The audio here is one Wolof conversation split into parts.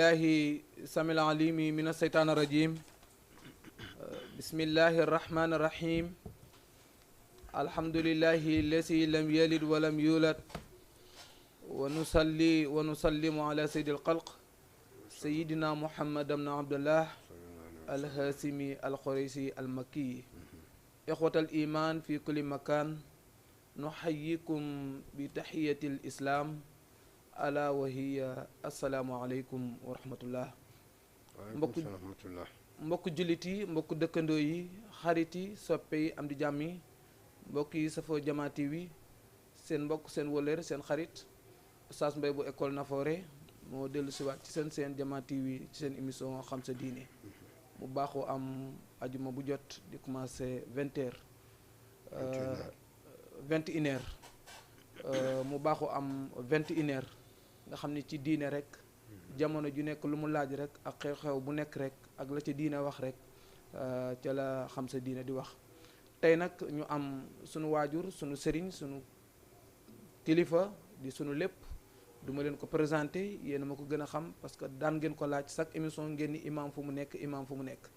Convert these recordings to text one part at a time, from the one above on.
بالله السميع العليم من الشيطان الرجيم بسم الله الرحمن الرحيم الحمد لله الذي لم يلد ولم يولد ونصلي ونسلم على سيد الخلق سيدنا محمد بن عبد الله الهاشمي القريشي المكي إخوة الإيمان في كل مكان نحييكم بتحية الإسلام ala wahiya asalaamualeykum wa rahmatullah mbokk jullit yi mbokk dëkkandoo yi xarit yi soppe yi am di jàmm yi mbokk yi safoo Jama TV seen mbokk seen wëlër seen xarit Oustaz Mbaye bu école Nafoore moo dellu siwaat ci seen Jama TV ci seen émission xam sa diine mu baaxoo am ajuma bu jot di commencé 20h 21h mu baaxoo am 21h nga xam ne ci diine rek jamono ju nekk lu mu laaj rek ak xew-xew bu nekk rek ak la ca diine wax rek ca la xam sa diine di wax tey nag ñu am sunu waajur sunu sëriñ sunu kilifa di sunu lépp du ma leen ko présenté yéen a ma ko gën a xam parce que daan ngeen ko laaj chaque émission ngeen ni imam fu mu nekk imam fu mu nekk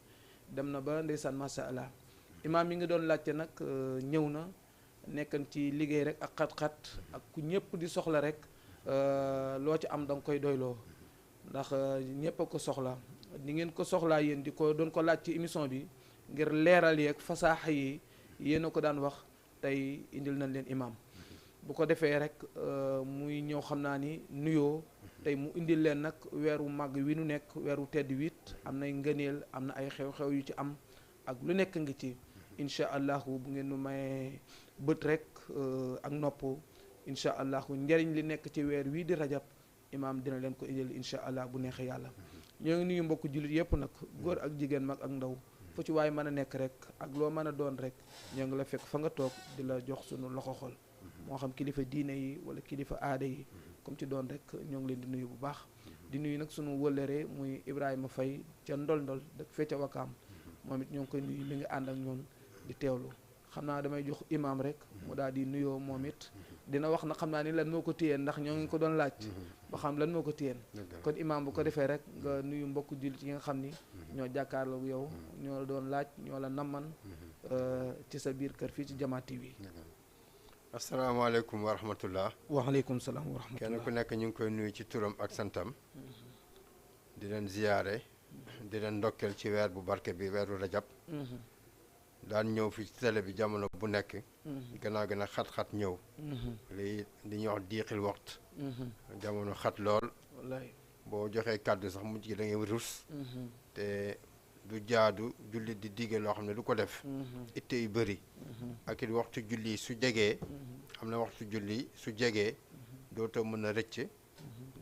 dem na ba ndeysaan masha Allah imam yi nga doon laajte nag ñëw na nekkan ci liggéey rek ak xat-xat ak ku ñëpp di soxla rek loo ci am da nga koy doyloo ndax ñëpp a ko soxla ni ngeen ko soxlaa yéen di ko doon ko laaj ci émission bi ngir leeral yeeg fasaaxa yi yéen a ko daan wax tey indil nañ leen imam bu ko defee rek muy ñëw xam naa ni nuyoo tey mu indil leen nag weeru màgg wi nu nekk weeru tedd wit am nay ngëneel am na ay xew-xew yu ci am ak lu nekk ngi ci incha allahu bu ngeen nu mayee bët rek ak nopp incha allahu njariñ li nekk ci weer wii di rajab imaam dina leen ko indil incha allah bu neexee yàlla ñoo ngi nuyu mbokk jullit yëpp nag góor ak jigéen mag ak ndaw fu ci waay mën a nekk rek ak loo mën a doon rek ñoo ngi la fekk fa nga toog di la jox sunu loxo xol moo xam kilifa diine yi wala kilifa aada yi comme ci doon rek ñoo ngi leen di nuyu bu baax di nuyu nag sunu wëllëre muy Ibrahima Faye ca ndol-ndol dëkk fee ca Wakaam moom it ñoo ngi koy nuyu mi ngi ànd ak ñoom di teewlu xam naa damay jox imam rek mu daal di nuyoo moom it dina wax na xam naa ni lan moo ko téyeen ndax ñoo ngi ko doon laaj ba xam lan moo ko téyeen kon imam bu ko defee rek nga nuyu mbokk jullit yi nga xam ni ñoo jàkkaarloog yow ñoo la doon laaj ñoo la namman ci sa biir kër fii ci Jama TV. asalaamaaleykum wa rahmatullah. waaleykum salaam wa rahmatullah. kenn ku nekk ñu ngi koy nuyu ci turam ak santam di leen ziyaare di leen ndokkeel ci weer bu barke bi weeru rajab daan ñëw fi ci télé bi jamono bu nekk gannaaw gën a xat-xat ñëw lii li ñuy wax diixil waxtu jamono xat lool wallaay boo joxee kàddu sax mujj gi da ngay rus te du jaadu julli di digge loo xam ne du ko def itte yu bëri ak it waxtu julli su jegee am na waxtu julli su jegee dootoo mën a rëcc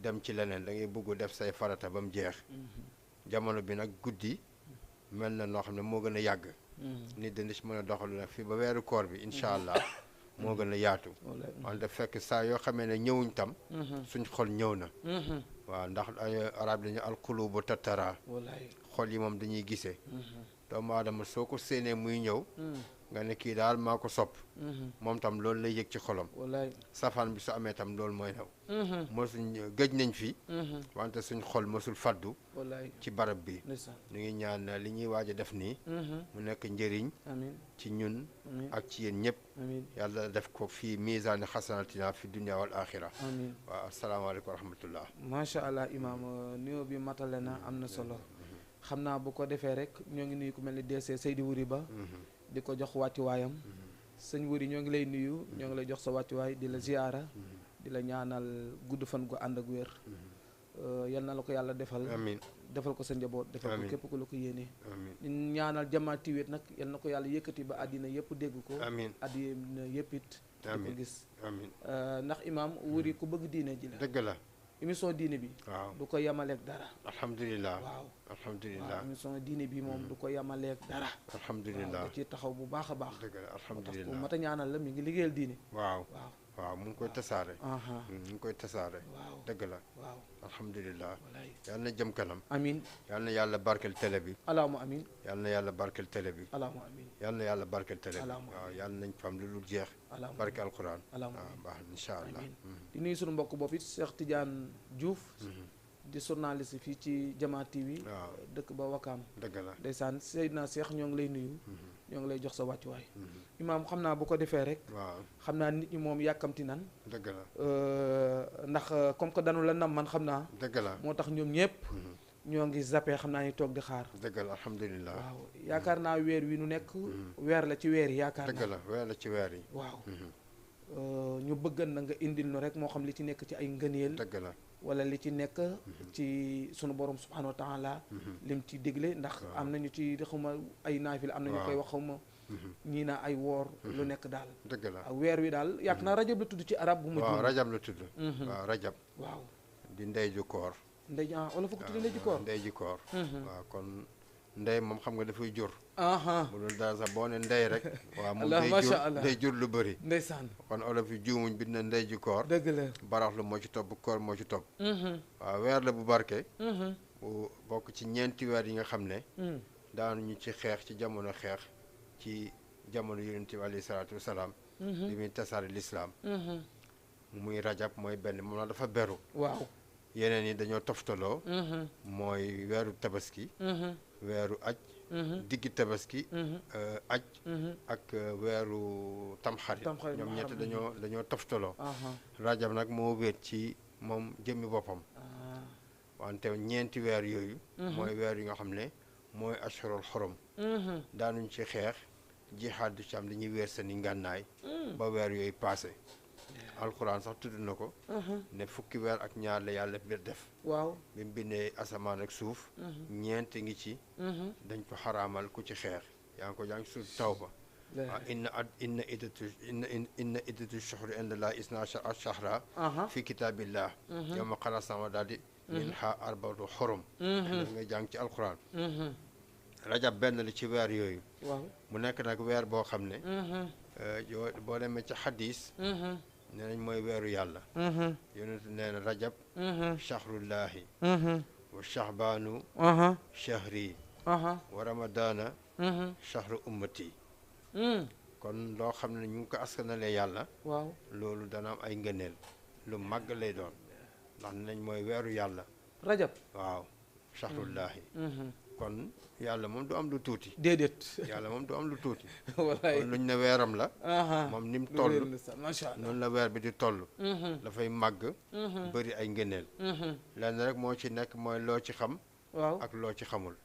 dem ci leneen da ngay bëgg def say farata ba mu jeex jamono bi nag guddi mel na noo xam ne moo gën a yàgg nit dina ci mën a doxalu nag fii ba weeru koor bi incha allah moo gën a yaatu wante fekk saa yoo xamee ne ñëwuñ tam suñ xol ñëw na waaw ndax arab dañu alqulubu tattara xol yi moom dañuy gisee doomu aadama soo ko séenee muy ñëw nga ne kii daal maa ko sopp moom tam loolu lay yëg ci xolam safaan bi su amee tam loolu mooy new mosuñ gëj nañ fi wante suñ xol mosul faddu ci barab bi ñu ngi ñaan li ñuy waaj a def nii mu nekk njëriñ ci ñun ak ci yéen ñëpp yàlla def ko fii misaani xasanatina fi dunia wal axira waaw asalaamaaleykum wa rahmatullah macha allah imam nuyoo bi matale na am na solo xam naa bu ko defee rek ñoo ngi nuyu ku mel ni DC Seydi Wuri Ba di ko jox wàccuwaayam sëñ Wuri ñoo ngi lay nuyu ñoo ngi lay jox sa wàccuwaay di la ziyaara di la ñaanal gudd fan gu ànd ak wér yal na la ko yàlla defal amiin defal ko sa njaboot defal ko képp ku la ko yéenee ñaanal Jama TV nag yal na ko yàlla yëkkati ba àddina yëpp dégg ko àddina yëpp it di ko gis ndax imam Wuri ku bëgg diine ji la dëgg la émission diine bi waaw du ko yamaleeg dara alhamdulilah waaw alhamdulilah émission diine bi moom du ko yamaleeg dara alhamdulilah da ci taxaw bu baax a baax dëgg la alhamdulilah parce que mata ñaanal la mi ngi liggéeyal diine waaw mu ngi koy tasaare mu ngi koy tasaare waaw dëgg la waaw alhamdulilah yal na jëm kanam amin yal na yàlla barkel télé bi alaama amin yal na yàlla barkel télé bi alaama amin yal na yàlla barkel télé bi waaw yal nañ fam lu dul jeex barke alquran alaama waaw baax incha allah di nuyu sunu mbokk bopp it Cheikh Tidiane Diouf di journaliste fii ci Jama TV. waaw dëkk ba Wakaam. dëgg la ndeysaan Seydina Cheikh ñoo ngi lay nuyu. ñoo ngi lay jox sa wàccuwaay. imaam xam naa bu ko defee rek. waaw xam naa nit ñi moom yàkkamti nan. dëgg la ndax comme que danu la nam man xam naa. dëgg la moo tax ñoom ñëpp. ñoo ngi zappé xam naa ni toog di xaar. dëgg la alhamdulilah. waaw yaakaar naa weer wi nu nekk. weer la ci weer yi yaakaar naa. dëgg la weer la ci weer yi. waaw. ñu bëggan na nga indil nu rek moo xam li ci nekk ci ay ngëneel. dëgg la wala li ci nekk ci sunu borom subhanahu wa taala lim ci digle ndax am nañu ci xawma ay naafila am nañu koy wax xawma ñii naa ay woor lu nekk daal. dëgg la ak weer wi daal yaakaar naa rajab la tudd ci arab bu mujj. waaw rajab la tudd. waaw rajab. waaw di ndey ju koor. ndey wala foog tudd ndey ju koor. ndey ju koor. waaw kon ndey moom xam nga dafay jur. bu dul daal sax boo ne ndey rek. waaw moom day jur lu bëri. ndeysaan kon olof yi juumuñ bind na ndey ju koor. dëgg la baraxlu moo ci topp koor moo ci topp. waaw weer la bu barke. bu bokk ci ñeenti weer yi nga xam ne. daanuñu ci xeex ci jamono xeex ci jamono yonent bi alayhi salaatu wasalaam. bi muy tasaare lislaam. muy rajab mooy benn moom la dafa beru. waaw yeneen yi dañoo toftaloo. mooy weeru tabaski. weeru aj. diggi tabaski. aj. ak weeru tamxarit. ñoom ñett dañoo toftaloo. rajab nag moo wéet ci moom jëmmi boppam. wante ñeenti weer yooyu. mooy weer yi nga xam ne mooy ashurul xorom. daanuñ ci xeex jihaad du ci am dañuy weer seeni ngànnaay. ba weer yooyu paase. alxuraan sax tudd na ko. ne fukki weer ak ñaar la yàlla biir def. waaw bi mu bindee asamaan ak suuf. ñeent ngi ci. dañ ko xaraamal ku ci xeex. yaa ngi suuf tawba. waaw inna iddatu shuhri inda llaahi isnaa shahra fi kitaabillah. yawma xalaqa samaawaati wal arda minhaa arba'atun hurum. nga jàng ci alxuraan. rajab benn la ci weer yooyu. waaw mu nekk nag weer boo xam ne. boo demee ci xadis. nee nañ mooy weeru yàlla. yonent nee na rajab. shahrullahi. wa shahbaanu. shahri. wa ramadaana. shahru ummati. kon loo xam ne ñu ngi ko askanalee yàlla. waaw loolu dana am ay ngëneel. lu màgg lay doon. ndax nee nañ mooy weeru yàlla. rajab waaw shahrullahi. kon yàlla moom du am lu tuuti. déedéet yàlla moom du am lu tuuti. wallaay kon luñ ne weeram la. moom ni mu toll. macha allah noonu la weer bi di toll. dafay màgg. bëri ay ngëneel. lenn rek moo ci nekk mooy loo ci xam. waaw ak loo ci xamul.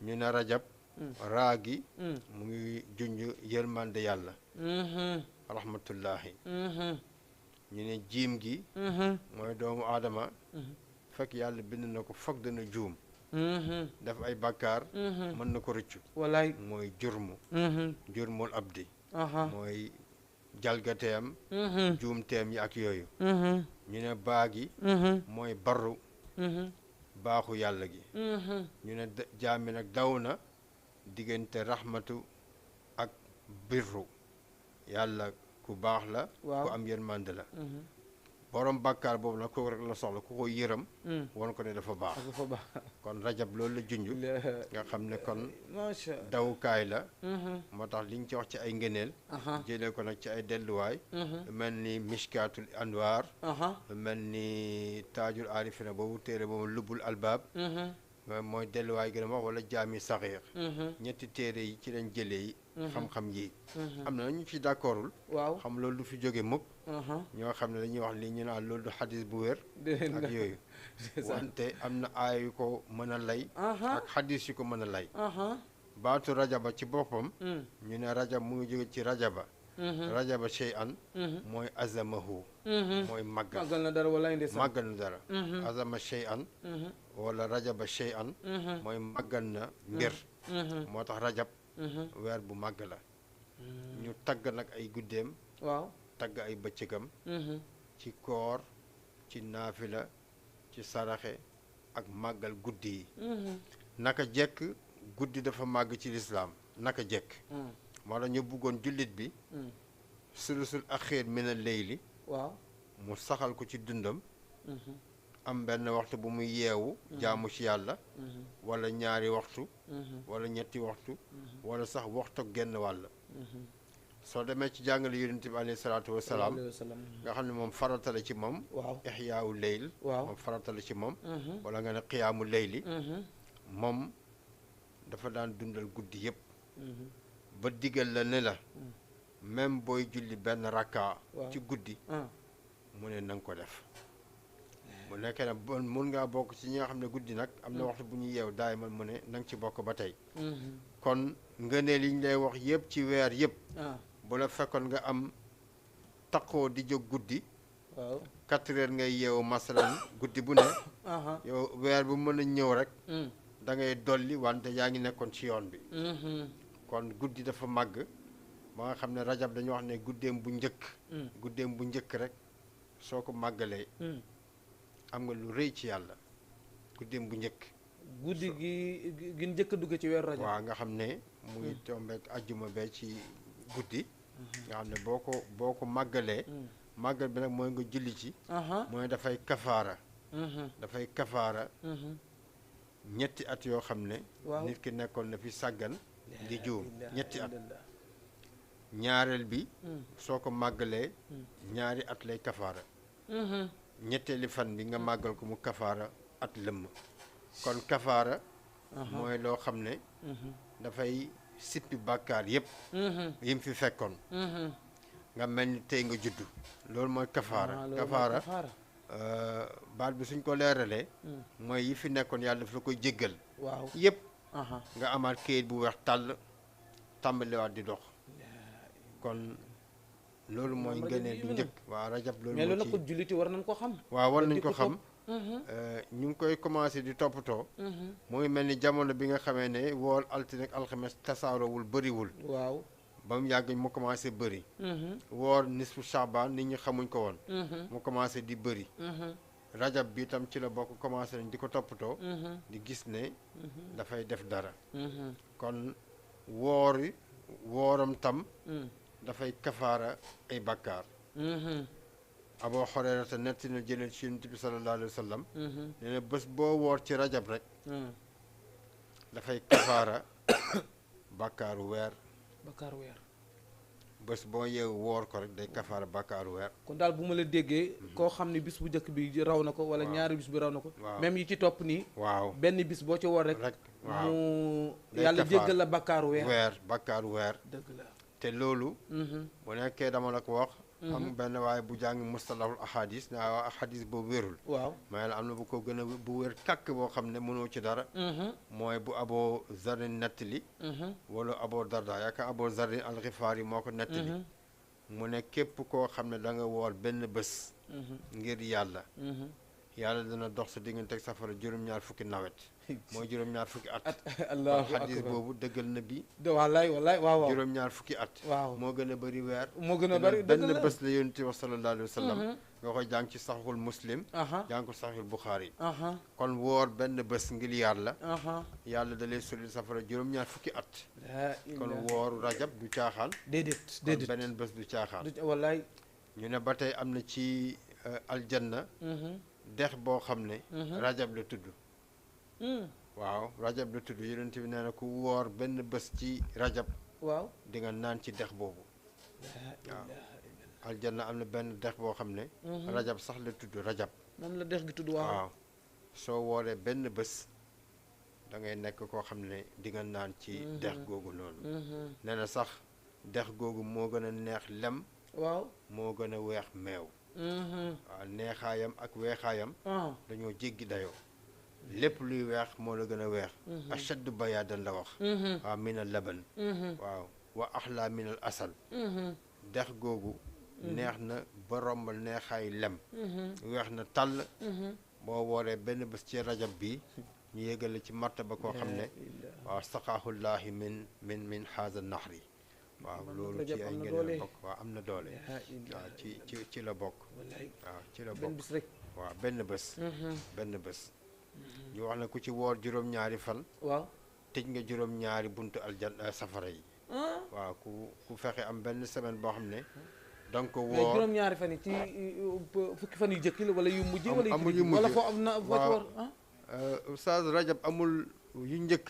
ñu ne rajab. raa gi. mu ngi junj yërmande yàlla. rahmatullahi. ñu ne jiim gi. mooy doomu aadama. fekk yàlla bind na ko foog dana juum. def ay bàkkaar. mën na ko rëccu. wallaay mooy jurmul abdi. mooy jalgateem. juumteem yi ak yooyu. ñu ne baa gi. mooy barru. baaxu yàlla gi. ñu ne jaami nag daw na diggante raxmatu ak birru. yàlla ku baax la. ku am yërmande la. borom bàkkaar boobu nag kooku rek la soxla ku ko yërëm. won ko ne dafa baax. kon rajab loolu la junj. nga xam ne kon dawukaay la. moo tax liñ ci wax ci ay ngëneel. jëlee ko nag ci ay delluwaay. mel ni mishkaatul anwaar. mel ni taajul aarifina boobu téere boobu lubbul albaab. mooy delluwaay gën a wax wala jaami saxiir. ñetti téere yi ci lañ jëlee yi. xam-xam yi. am na ñu ci d'accordul. waaw xam loolu du fi jóge mukk. ñoo xam ne dañuy wax lii ñu naan loolu du xadis bu wér. ak yooyu. wante am na aay yu ko mën a lay. ak xadis yu ko mën a lay. baatu rajaba ci boppam. ñu ne rajab mu ngi jóge ci rajaba. rajaba shay'an. mooy azamahu. mooy màggal. màggal na dara wala indi màggal na dara. azama shay'an. wala rajaba shay'an. mooy màggal na mbir. moo tax rajab. weer bu màgg la. ñu tagg nag ay guddeem. waaw tagg ay bëccëgam. ci koor ci naafila ci saraxe ak màggal guddi yi. naka jekk guddi dafa màgg ci lislaam naka jekk. moo tax ñu bëggoon jullit bi. sulusul axiir mina layli. waaw mu saxal ko ci dundam. am benn waxtu bu muy yeewu. jaamu ci yàlla. wala ñaari waxtu. wala ñetti waxtu. wala sax waxtu genn wàll. soo demee ci jàngale yonent bi alayhi salaatu wasalaam alayhi wa sallam. nga xam ne moom farata la ci moom waaw ixyaawu leyl waaw. moom farata la ci moom wala nga ne xiyaamu leyli moom dafa daan dundal guddi yëpp ba digal la ne la même booy julli benn rakka waaw. ci guddi ah mu ne na nga ko def bu nekkee ne bon mun ngaa bokk ci ñi nga xam ne guddi nag am na waxtu bu ñuy yeew daay man mu ne na nga ci bokk ba tey kon ngëneel yi ñu lay wax yëpp ci weer yëpp ah bu la fekkoon nga am taqoo di jóg guddi waaw. 4 heures ngay yeewu masalan guddi bu ne aha yow weer bu mën a ñëw rek da ngay dolli wante yaa ngi nekkoon ci yoon bi kon guddi dafa màgg ba nga xam ne rajab dañu wax ne guddeem bu njëkk rek soo ko màggalee am nga lu rëy ci yàlla guddeem bu njëkk guddi gi njëkk a dugg ci weeru rajab. waaw nga xam ne mu ngi tombeek ajjuma bee ci guddi nga xam ne boo ko màggalee màggal bi nag mooy nga julli ci mooy dafay kafaara ñetti at yoo xam ne waaw. nit ki nekkoon na fi sàggan di juum ñetti at ñaareel bi soo ko màggalee ñaari at lay kafaara ñetteeli fan bi nga màggal ko mu kafaara at lëmm kon kafaara mooy loo xam ne dafay sippi bàkkaar yépp yim fi fekkoon nga mel ni tey nga juddu loolu mooy kafaara baat bi suñ ko leeralee mooy yi fi nekkoon yàlla daf la koy jéggal waaw yépp nga amaat kayit bu weex tàll tàmbaliwaat di dox kon loolu mooy ngëneel bu njëkk waaw rajab loolu mais loolu nag ko julliti war nañ ko xam. waaw war nañ ko xam ñu ngi koy commencé di toppatoo mu ngi mel ni jamono bi nga xamee ne woor altine ak alxames tasaaroowul bëriwul waaw ba mu yàgg mu commencé bëri woor nisfu Shaabaan nit ñi xamuñ ko woon mu commencé di bëri rajab bi tam ci la bokk commencé nañ di ko toppatoo di gis ne dafay def dara kon wooram tam dafay kafaara ay bakkaar Abu Hurayrata netti na jëlee ci Yonent bi sallallahu alayhi wa sallam nee na bés boo woor ci rajab rek dafay kafaara bakkaaru weer bés boo yeewu woor ko rek day kafaara bakkaaru weer kon daal bu ma la déggee koo xam ne bis bu njëkk bi raw na ko wala ñaari bis bi raw na ko même yi ci topp nii waaw benn bis boo ci woor rek waaw mu yàlla jéggal la bakkaaru bakkaaru weer dëgg la te loolu bu nekkee dama la ko wax am benn waaye bu jàng mustalahul ahadis ne waaw ahadis boobu wérul waaw mais am na bu ko gën a bu wér kàkk boo xam ne mënoo ci dara mooy bu Abu Zarrin nettali wala Abu Darda yaakaar Abu Zarrin al-Xifaari moo ko nettali mu ne képp koo xam ne da nga woor benn bés ngir yàlla dana dox sa diggante ak safara juróom-ñaar fukki nawet mooy juróom-ñaar fukki at allahu akbar xadis boobu dëggal na bi wallaay waaw juróom-ñaar fukki at waaw moo gën a bëri weer moo gën a bëri benn bés la yonent bi sallallahu alayhi wa sallam nga koy jàng ci saxiixul muslim jàng ko saxiixul buxaari kon woor benn bés ngir yàlla da lay solil safara juróom-ñaar fukki at kon wooru rajab du caaxaan déedéet kon beneen bés du caaxaan wallaay ñu ne ba tey am na ci aljanna dex boo xam ne rajab la tudd waaw rajab la tudd yonent bi nee na ku woor benn bés ci rajab waaw di nga naan ci dex boobu waaw aljanna am na benn dex boo xam ne rajab sax la tudd rajab moom la dex gi tudd waaw soo wooree benn bés da ngay nekk koo xam ne di nga naan ci dex googu noonu nee na sax dex googu moo gën a neex lem waaw moo gën a weex meew waaw neexaayam ak weexaayam dañoo jéggi dayoo lépp luy weex moo la gën a weex ashaddu bayaadan la wax waaw min al laban waaw wa axlaa min al asal dex googu neex na ba rombal neexaayu lem weex na tàll boo wooree benn bés ci rajab bi ñu yégale ci martaba koo xam ne waaw saqaahullaahi min haza nahri waaw loolu ci ay ngeen la bokk waaw am na doole waaw ci la bokk waaw ci la bokk waaw benn bés ñu wax na ku ci woor juróom-ñaari fan waaw tëj nga juróom-ñaari buntu aljanna safara yi waaw ku fexe am benn semaine boo xam ne donc woor juróom-ñaari fan yi ci fukki fan yu jëkk la wala yu mujj wala amul yu mujj wala foo am na waaw Oustaz Rajab amul yu njëkk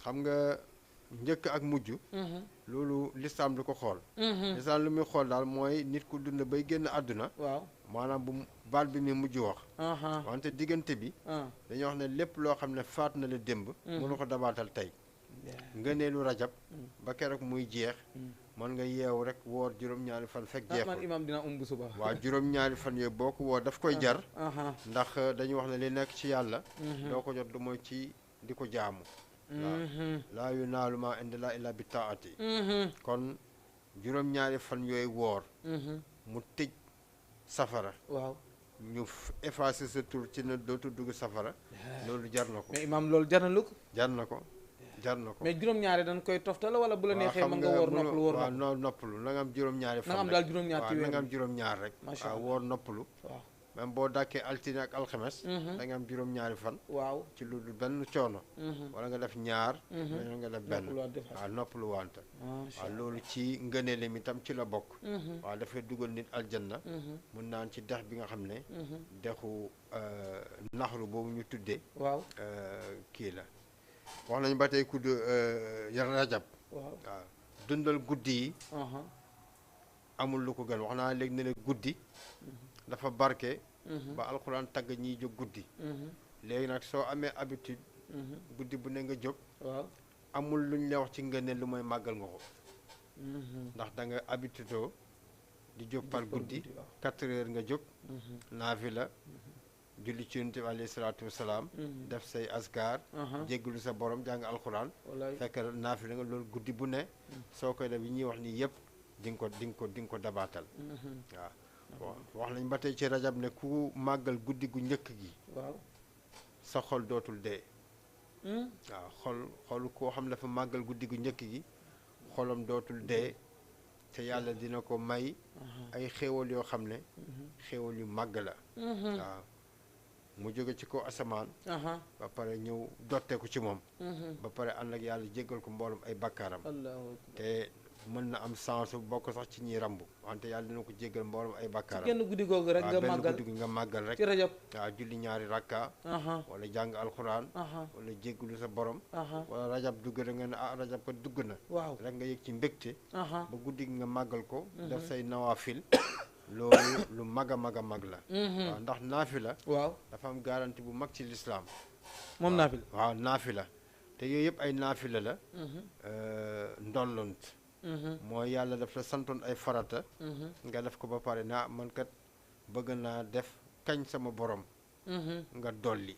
xam nga njëkk ak mujj loolu lislaam du ko xool lislaam lu muy xool daal mooy nit ku dund bay génn àdduna waaw maanaam bu baat bi muy mujj wax wante diggante bi dañuy wax ne lépp loo xam ne faat na la démb mënu ko dabaatal tey ngëneelu rajab ba keroog muy jeex mën nga yeewu rek woor juróom-ñaari fan fekk jeexul man imam dina bu suba waaw juróom-ñaari fan yooyu boo ko woor daf koy jar ndax dañuy wax ne li nekk ci yàlla doo ko jot du mooy ci di ko jaamu waaw laa yunaalu maa inda laa illaa bi taati kon juróom-ñaari fan yooyu woor mu tëj safara waaw ñu effacé sa tur ci na dootu dugg safara loolu jar na ko mais imam loolu jar na lu ko jar na ko jar na ko mais juróom-ñaari dañ koy toftal wala bu la neexee mën nga woor noppalu woor waaw non noppalu na nga am juróom-ñaari fan na nga am daal juróom-ñaar ci weer na nga am juróom-ñaar rek waaw woor noppalu waaw même boo dàkkee altine ak alxames da nga am juróom-ñaari fan waaw ci lu dul benn coono wala nga def ñaar wala nga def benn waaw noppalu wante waaw loolu ci ngëneele mi tam ci la bokk waaw dafay dugal nit aljanna mun naan ci dex bi nga xam ne dexu naxru boobu ñu tuddee waaw kii la wax nañu ba tey kudd rajab waaw dundal guddi yi amul lu ko gën wax naa léegi ne la guddi dafa barke ba alxuraan tagg ñiy jóg guddi léegi nag soo amee habitude guddi bu ne nga jóg waaw amul luñ la wax ci ngëneel lu mooy màggal nga ko ndax da nga habitude oo di jóg par guddi 4 heures nga jóg naafila julli ci yonent bi alayhi salaatu wasalaam def say askar jéggalu sa borom jàng alxuraan fekk naafila nga loolu guddi bu ne soo koy def yi ñuy wax nii yëpp di nga ko dabaatal waaw wax nañ ba tey ci rajab ne ku màggal guddi gu njëkk gi waaw sa xol dootul dee waaw xol koo xam dafa màggal guddi gu njëkk gi xolam dootul dee te yàlla dina ko may ay xéewal yoo xam ne xéewal yu màgg la waaw mu jóge ci kaw asamaan ba pare ñëw dotteeku ci moom ba pare ànd ak yàlla jéggal ko mboolem ay bakkaaram te mën na am sens bu bokk sax ci ñi rambu wante yàlla dina ko jéggal mboolem ay bakkaaram genn guddi googu rek nga benn màggal guddi gi nga màggal rek ci rajab waaw julli ñaari rakka wala jàng alxuraan wala jéggalu sa borom wala rajab dugg rek nga ne rajab ko dugg na waaw rek nga yëg ci mbégte ba guddi gi nga màggal ko def say nawaafil loolu lu mag a mag a mag la waaw ndax naafila waaw dafa am garanti bu mag ci lislaam moom naafila waaw naafila te yooyu yëpp ay naafila la ndollont mooy yàlla daf la santoon ay farata nga def ko ba pare naa man kat bëgg naa def kañ sama borom nga dolli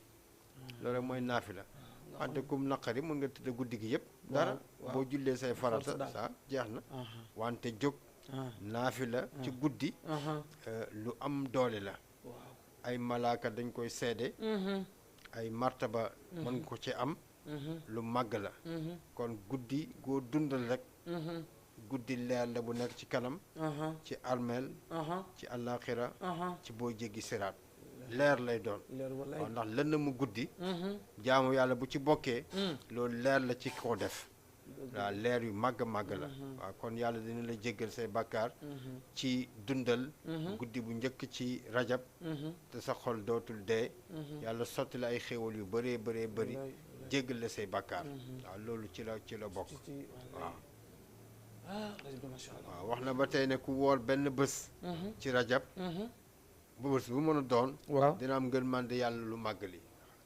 loolu mooy naafila wante kum naqari mën nga tëdd guddi gi yëpp dara boo jullee say farata sa jeex na wante jóg naafila ci guddi lu am doole la ay malaaka dañ koy seede ay martaba mën nga ko ci am lu màgg la kon guddi goo dundal rek guddi leer la bu nekk ci kanam ci armeel ci àllaaxira ci boo jéggi siraat leer lay doon waaw ndax lënd mu guddi jaamu yàlla bu ci bokkee loolu leer la ci koo def waaw leer yu màgg màgg la waaw kon yàlla dina la jéggal say bàkkaar ci dundal guddi bu njëkk ci rajab te sa xol dootul dee yàlla sotti la ay xéewal yu bëree bëree bëri jéggal la say bàkkaar waaw loolu ci la bokk waaw waaw wax na ba tey ne ku woor benn bés ci rajab bu bés bu mën a doon dina am ngërmande yàlla lu màgg li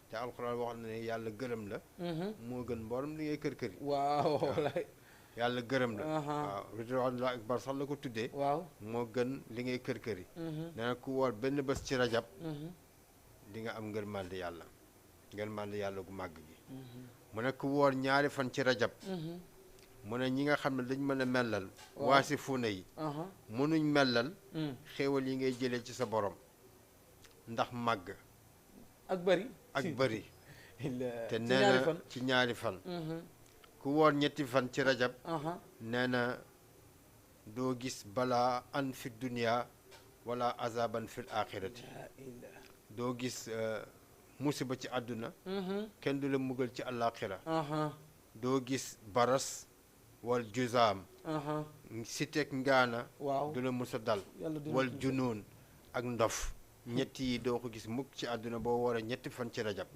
te alxuraan wax na ne yàlla gërëm la moo gën mboolem li ngay kër-kër yi waaw yàlla gërëm la waaw ridwaanullah akbar sax la ko tuddee waaw moo gën li ngay kër-kër yi nee na ku woor benn bés ci rajab di nga am ngërmande yàlla gu màgg gi mu ne ku woor ñaari fan ci rajab mu ne ñi nga xam ne dañ mën a mellal waasi fuuna yi mënuñ mellal xéewal yi ngay jëlee ci sa borom ndax màgg ak bëri te nee na ci ñaari fan ku woor ñetti fan ci rajab nee na doo gis balaa an fi dunia wala azaban fil axirati doo gis musiba ci àdduna kenn du la mugal ci àllaaxira doo gis baras wal juzaam siteeg ngaana du la musa dal wal junoon ak ndof ñetti yi doo ko gis mukk ci àdduna boo war a ñetti fan ci rajab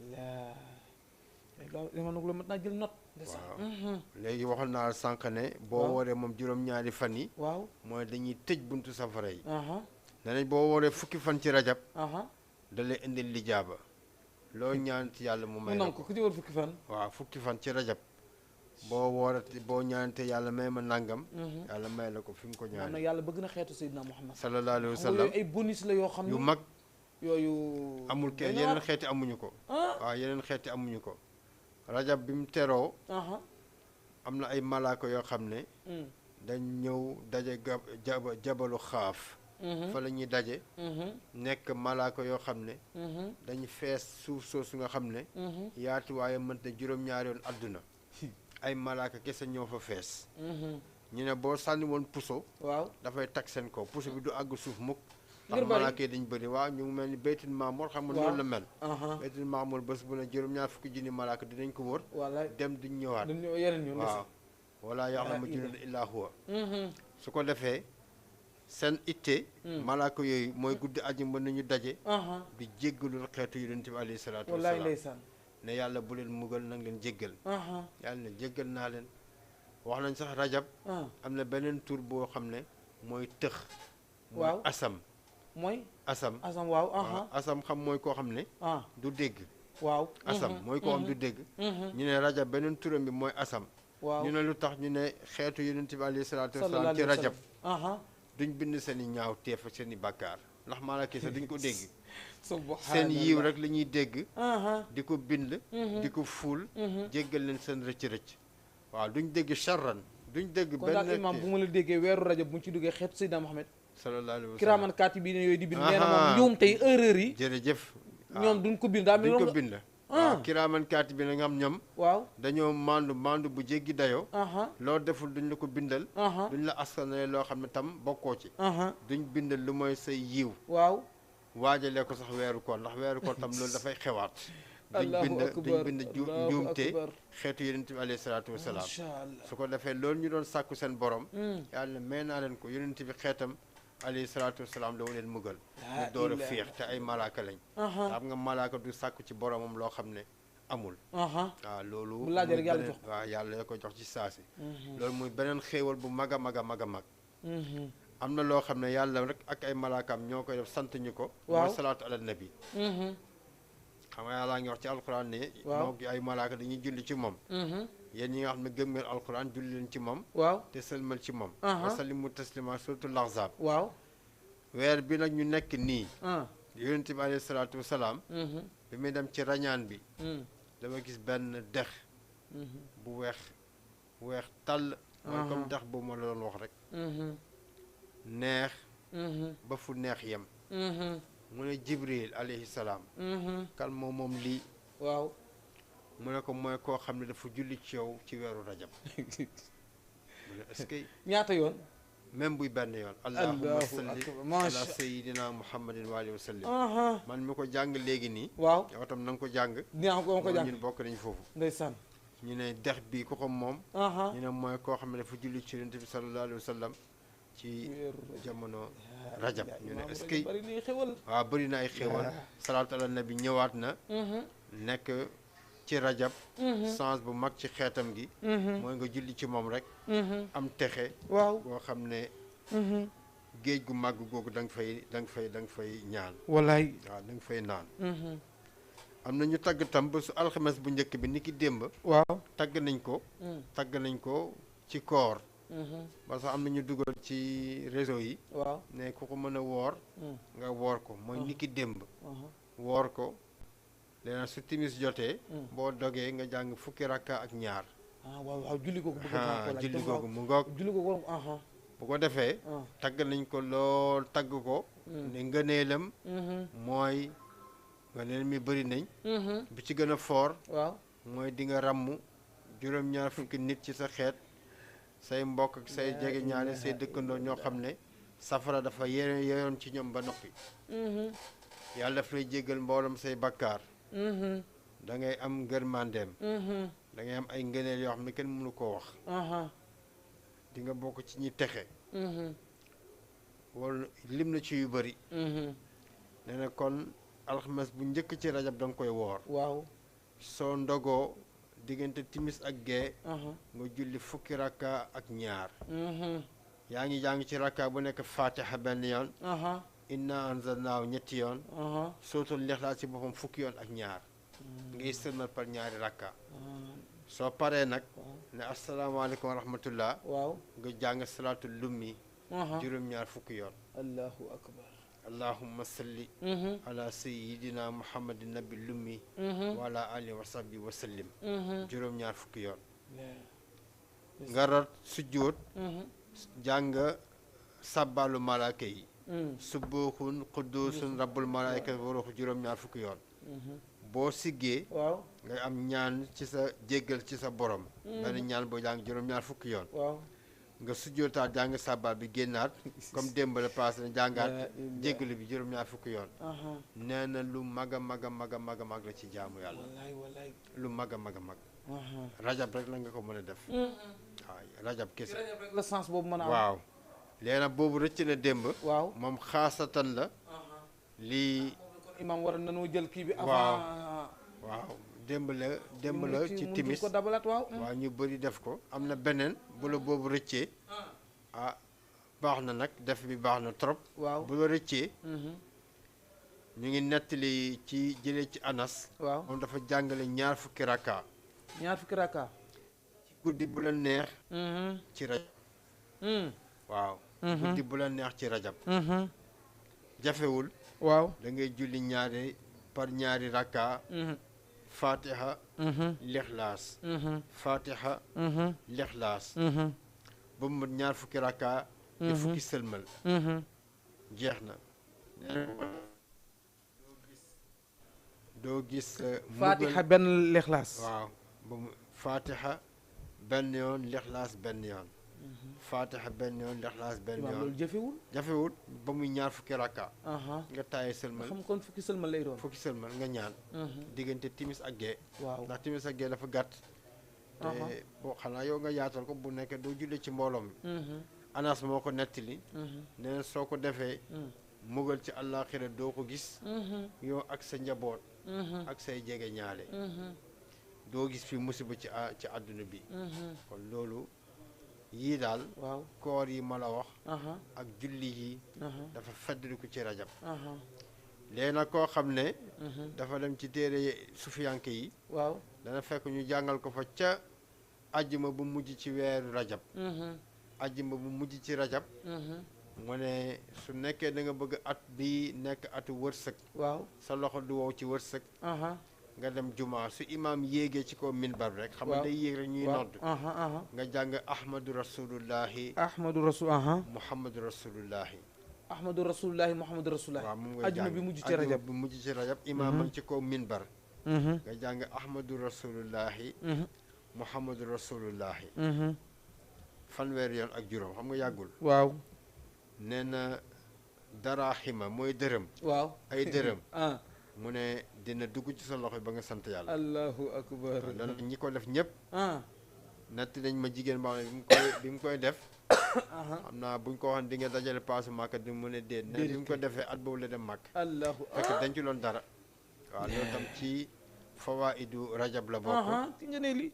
dama nag lu mat naa jël note. waaw léegi waxoon naa la sànq ne boo waaw wooree moom juróom-ñaari fan yi waaw. mooy dañuy tëj buntu safara yi aha ne nañ boo wooree fukki fan ci rajab aha da lay indil lijaaba loo ñaan ci yàlla mu may mu la nangu ko ku ci war fukki fan. waaw fukki fan ci rajab boo woorate boo ñaante yàlla may ma nangam yàlla may la ko fi mu ko maanaam ñaane yàlla bëgg na xeetu Seydina Muhammad. sallallahu alayhi wa xam nga sallam yooyu ay bonus la yoo xam yu ne mag yooyu. amul kenn yeneen xeeti amuñu ko waaw yeneen xeeti amuñu ko rajab bi mu teroo aha am na ay malaaka yoo xam ne dañ ñëw daje jabalu xaaf fa la ñuy daje nekk malaaka yoo xam ne dañ fees suuf soosu nga xam ne yaatuwaaye mënta juróom-ñaari yoon àdduna ay malaaka kese ñoo fa fees ñu ne boo sànni woon puso waaw dafay tag seen kaw puso bi du àgg suuf mukk ngir ndax bari malaaka yi dañ bëri waaw ñu ngi mel ni baytul maamour xam nga waaw noonu la mel aha baytul maamour bés bu ne juróom-ñaar fukki junni malaaka dinañ ko wër wallaay dem duñ ñëwaat dañ ñëw yeneen ñu. waaw wala ya'lamu junuuda illaa huwa su ko defee seen itte malaaka yooyu mooy guddi àjjuma nañu daje aha di jéggalul xeetu yonent bi alayhi salaatu wallaay wasalaam ndeysaan. ne yàlla bu leen mugal nang leen jéggal aha yàlla ne jéggal naa leen wax nañ sax rajab ah am na beneen tur boo xam ne mooy tëx mooy waaw asam mooy. asam asam waaw aha asam xam mooy koo xam ne ah du dégg waaw. asam mooy koo xam du dégg ñu ne rajab beneen turam bi mooy asam waaw ñu ne lu tax ñu ne xeetu yonent bi alayhi salaatu sallallahu wasalaam ci alayhi wa rajab sallam. aha duñ bind seen i ñaaw teef seen i bàkkaar ndax malaaka sax duñ ko dégg subhanallah seen yiw rek la ñuy dégg aha di ko bind di ko fuul jéggal leen seen rëcc-rëcc waaw duñ dégg charran duñ dégg kon daal benn imam bu ma la déggee weeru rajab bu ñu ci duggee xeetu Seydina Muhammad sallallahu alayhi wa sallam kiraaman kaatibiin yooyu di bind nee na Aha. moom ñoom tey erreur yi jërëjëf ñoom duñ ko bind daa mel duñ ko ni bind waaw kiraaman kaati bi na nga am ñoom waaw dañoo mandu bu jéggi dayoo aha loo deful duñ la ko bindal aha duñ la askanale loo xam ne tam bokkoo ci aha duñ bindal lu mooy say yiw waaw waajalee ko sax weeru koor ndax weeru koor tam loolu dafay xewaat duñ allahu bind akbar duñ bind allahu njuumte akbar xeetu yonent bi alayhi salaatu wasalaam macha allah su ko defee loolu ñu doon sàkku seen borom yàlla may naa leen ko yonent bi xeetam alayhi salaatu wasalaam dama leen mugal ñu door a féex te ay malaaka lañ aha xam nga malaaka du sàkku ci boromam loo xam ne amul aha waaw loolu bu laajee rek muy yàlla beneen- jox ko. waaw yàlla ya ko jox ci saasi loolu muy beneen xéewal bu mag a mag a mag a mag mhm am na loo xam ne yàlla rek ak ay malaakaam ñoo koy def sant ñu ko Waaw. mooy salaatu ala nabi mhm xam nga yàlla ngi wax ci alquran ne Waaw. moo ay malaaka dañuy julli ci moom mhm yéen ñi nga xam ne gëm ngeen alquran julli leen ci moom waaw te sëlmal ci moom Aha. wasallimu taslima suratul ahzab waaw weer bi nag ñu nekk nii ah yonent bi alayhi salaatu wasalaam mhm bi muy dem ci rañaan bi mhm dama gis benn dex mhm bu weex tàll mooy Aha. comme dex boobu ma la doon wax rek mhm neex mhm ba fu neex yem mhm mu ne jibril alayhi salaam mhm kan moom lii waaw mu ne ko mooy koo xam ne dafa julli ci yow ci weeru rajab mu ne est-ce que ñaata yoon même buy benn yoon allahumma allahu salli akbar ala macha sayidina muhammadin wa alihi wa sallim aha man mi ko jàng léegi nii waaw yow tam na nga ko jàng dinaa ko ko jàng ñun bokk nañ foofu ndeysaan ñu ne dex bi ku ko moom aha ñu ne mooy koo xam ne dafa julli ci yonent bi sallallahu alayhi wa sallam ci jamono rajab ñu ne est-ce que bari ni xewal waaw bëri na ay xéewal salaatu ala nabi ñëwaat na mhm nekk ci rajab mhm sens bu mag ci xeetam gi mhm mooy nga julli ci moom rek mhm am texe waaw boo xam ne mhm géej gu màgg googu da nga fay ñaan wallaay waaw da nga fay naan mhm am na ñu tagg tam ba su alxames bu njëkk bi ni ki démb waaw tagg nañ ko ci koor mhm parce que am na ñu dugal ci réseau yi waaw ne ku ko mën a woor nga woor ko mooy ni ki démb aha woor ko léegi su timis jotee boo dogee nga jàng fukki rakka ak ñaar ah waaw waaw julli googu bëgg naa ko laaj julli waaw. googu mu ngoog julli googu aha bu ko defee ah tagg nañ ko lool tagg ko ne ngëneelam mhm mooy ngëneel mi bëri nañ mhm bi ci gën a foor waaw mooy di nga ràmm juróom-ñaar fukki nit ci sa xeet say mbokk ak say jege ñaale say dëkkandoo ñoo xam ne safara dafa yeyoon ci ñoom ba noppi mhm yàlla daf lay jéggal mbooloom say bakkaar mhm da ngay am ngërmandeem mhm da ngay am ay ngëneel yoo xam ne kenn mënu koo wax aha di nga bokk ci ñi texe mhm wala lim na ci yu bëri mhm nee na kon alxames bu njëkk ci rajab da nga koy woor waaw soo ndogoo diggante timis ak gee aha nga julli fukki rakka ak ñaar mhm yaa ngi jàng ci rakka bu nekk fatiha benn yoon aha inna anzalnaahu ñetti yoon aha sootul lixlaas ci boppam fukki yoon ak ñaar ngay sëlmal par ñaari rakka soo paree nag waaw ne asalaamaaleykum wa rahmatullah waaw nga jàng salaatul lummi aha juróom-ñaar fukki yoon allahu akbar allahumma salli mhm ala sayyidina muhammadin nabi lummi mhm wa ala alihi wa sahbi wa sallim mhm juróom-ñaar fukki yoon nga rot sujjóot mhm jàng sàbbaalu malaaka yi mhm subuuxun qudduusun rabbul malaayika wa ruuxu juróom-ñaar fukki yoon mhm boo siggee waaw nga am ñaan ci sa jéggal ci sa borom benn ñaan boo jàng juróom-ñaar fukki yoon waaw nga sujjootaat jàng sàbbaal bi génnaat comme démb la passé na jàngaat jéggalu bi juróom-ñaar fukki yoon aha nee na lu mag a mag a mag a mag a mag la ci jaamu yàlla wallaay wallaay lu mag a mag a mag aha rajab rek la nga ko mën a def waaw rajab ci kese rajab rek la sens boobu mën a am waaw léegi nag boobu rëcc na démb waaw moom xaasatan la lii kon imam war nañoo jël kii bi Waaw. avant waaw démb la ci timis ko dabalat waaw waaw ñu bëri def ko am na beneen bu la boobu rëccee ah baax na nag def bi baax na trop waaw bu la rëccee mhm ñu ngi nettali ci jëlee ci Anas waaw moom dafa jàngale ñaar fukki rakka ñaar fukki rakka ci guddi bu la neex mhm ci rajab mhm waaw guddi bu la neex ci rajab mhm jafewul waaw da ngay julli ñaari par ñaari rakka mhm fatiha mhm lixlaas mhm fatiha mhm lixlaas mhm ba mu mat ñaar fukki rakka di fukki sëlmal mhm jeex na doo gis fatiha benn lixlaas waaw ba mu fatiha benn yoon lixlaas benn yoon fatiha benn yoon lixlaas benn imam yoon loolu jëfewul jafewul ba muy ñaar fukki rakka aha nga taaye sëlmal xam kon fukki sëlmal lay doon fukki sëlmal nga ñaan diggante timis ak gee waaw ndax timis ak gee dafa gàtt te boo xanaa yow nga yaatal ko bu nekkee doo jullee ci mbooloo mi Anas moo ko nettali nee na soo ko defee mugal ci àllaaxira doo ko gis yow ak sa njaboot ak say jege ñaale doo gis fi musiba ci àdduna bi kon loolu yii daal waaw koor yi ma la wax aha ak julli yi aha dafa feddli ko ci rajab aha léegi nag koo xam ne dafa dem ci téere sufiyanke yi waaw dana fekk ñu jàngal ko fa ca ajjuma bu mujj ci weeru rajab ajjuma bu mujj ci rajab mu ne su nekkee da nga bëgg at bi nekk atu wërsëg waaw sa loxo du wow ci wërsëg aha nga dem juma su imaam yéegee ci kaw minbar bi rek xam nga waaw day yéeg rek ñuy waaw nodd aha aha nga jàng ahmadu rasulullahi ahmadu rasul aha muhammadu rasulullahi ahmadu rasulullahi muhammadu rasulullahi waaw moom ngay ajuma jàng bi mujj ci rajab bu mujj ci rajab imaam ma ngi ci kaw minbar nga jàng ahmadu rasulullahi muhammadu rasulullahi fanweeri yoon ak juróom xam nga yàggul waaw nee na daraxima mooy dërëm waaw ay dërëm ah mu ne dina dugg ci sa loxo ba nga sant yàlla allahu akbar loolu ñi ko def ñëpp ah natt nañ ma jigéen boo xam ne bi mu koy def xam naa buñ ko waxoon di nga dajale paasu màkk di mu ne déet ne bi mu ko defee at boobu la dem màkk allahu fekk dañ ci loon dara waaw loolu tam ci fawaidu rajab la bokk ci ngeen li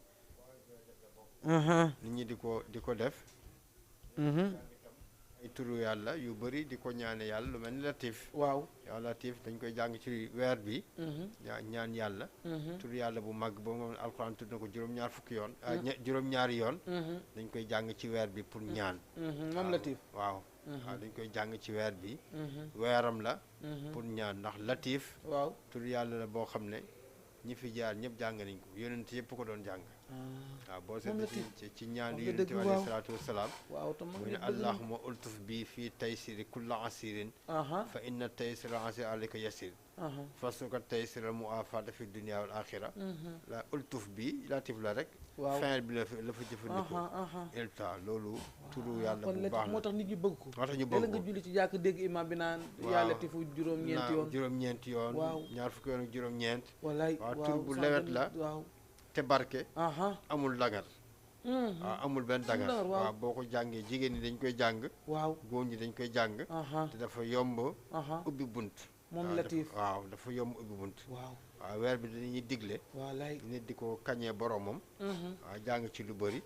nit ñi di ko def ay turu yàlla yu bëri di ko ñaane yàlla lu mel ni latif waaw yaa latif dañ koy jàng ci weer bi ñaan yàlla turu yàlla bu mag ba moom alxuraan tudd na ko juróom-ñaar fukki yoon juróom-ñaari yoon dañ koy jàng ci weer bi pour ñaan moom latif waaw dañ koy jàng ci weer bi weeram la pour ñaan ndax latif waaw turu yàlla la boo xam ne ñi fi jaar ñëpp jàng nañ ko yonent yëpp ko doon jàng waaw boo seetlee ci ñaan yonent bi alayhi salaatu wasalaam waaw tam mu ne allahuma ultuf bi fii taysiri kulla asirin fa inna taysira asir alayka yasir fasuka taysira mu afaata fi dunia wal axira la ultuf bi latif la rek fin bi la fa jëfandikoo ilta loolu turu yàlla bu baax la moo tax nit ñi bëgg ko moo tax ñu bëgg ko nga julli ci jàkk dégg imam bi naan yaa latifu juróom-ñeenti yoon waaw ñaar fukki yoon ak juróom-ñeent wallaay waaw tur bu lewet la waaw te barke amul dangar waaw amul benn dangar waaw boo ko jàngee jigéen ñi dañ koy jàng waaw góor ñi dañ koy jàng te dafa yomb ubbi bunt moom latif waaw dafa yomb ubbi bunt waaw waaw weer bi dañuy digle wallaay nit di ko kañee boromam waaw jàng ci lu bëri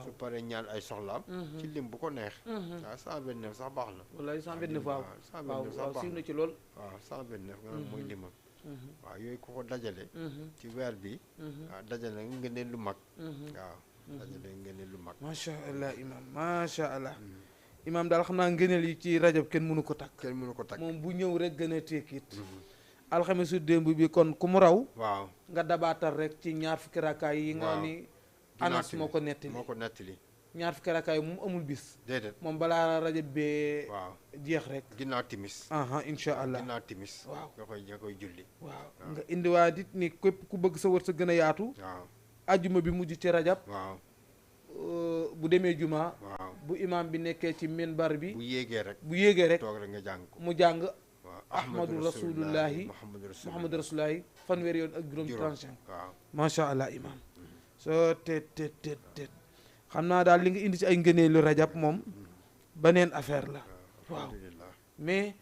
su paree ñaan ay soxlaam ci lim bu ko neex waaw 129 sax baax na wallaay 129 waaw 129 sax baax siiw na na ci lool waaw 129 nga mooy limam waaw yooyu ku ko dajale ci weer bi waaw dajale nga ngeen lu mag waaw dajale ngeen lu mag macha allah imam macha allah imam daal xam naa ngëneel yi ci rajab kenn mënu ko takk kenn mënu ko takk moom bu ñëw rek gën a tekkit alxamesu démb bi kon ku mu raw waaw nga dabaatal rek ci ñaar fukki rakkaay yi nga ni anas moo ko nettali ñaar fukki rakkaay moom amul bis déedéet moom balaa rajab bee waaw jeex rek ginnaaw timis incha allah ginnaaw timis waaw nga koy julli waaw nga indiwaa dit ni képp ku bëgg sa wër sa gën a yaatu waaw ajjuma bi mujj ci rajab waaw bu demee juma waaw bu imam bi nekkee ci minbar bi bu yéegee rek toog rek nga jàng ko mu jàng waaw ahmadu rasulullahi muhammadu rasulullahi fanweeri yoon ak juróom 35 waaw macha allah imam soo teet xam naa daal li nga indi ci ay ngëneelu rajab moom beneen affaire la waaw mais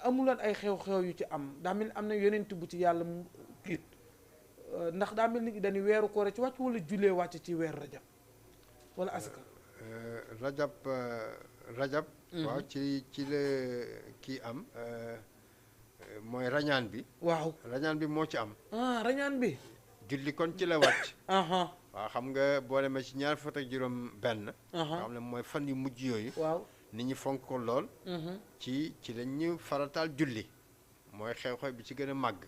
amuloon ay xew-xew yu ci am daa mel am na yonent bu ci yàlla kiit ndax daa mel ni dañuy weeru koor ci wàcc wala jullee wàcc ci weer rajab wala asaka rajab waaw ci la kii am mooy rañaan bi waaw rañaan bi moo ci am rañaan bi julli kon ci la wàcc waaw xam nga boo demee ci ñaar fukk ak juróom benn nga xam ne mooy fan yu mujj yooyu waaw nit ñi fonk ko lool ci lañ ñu farataal julli mooy xew-xew bi ci gën a màgg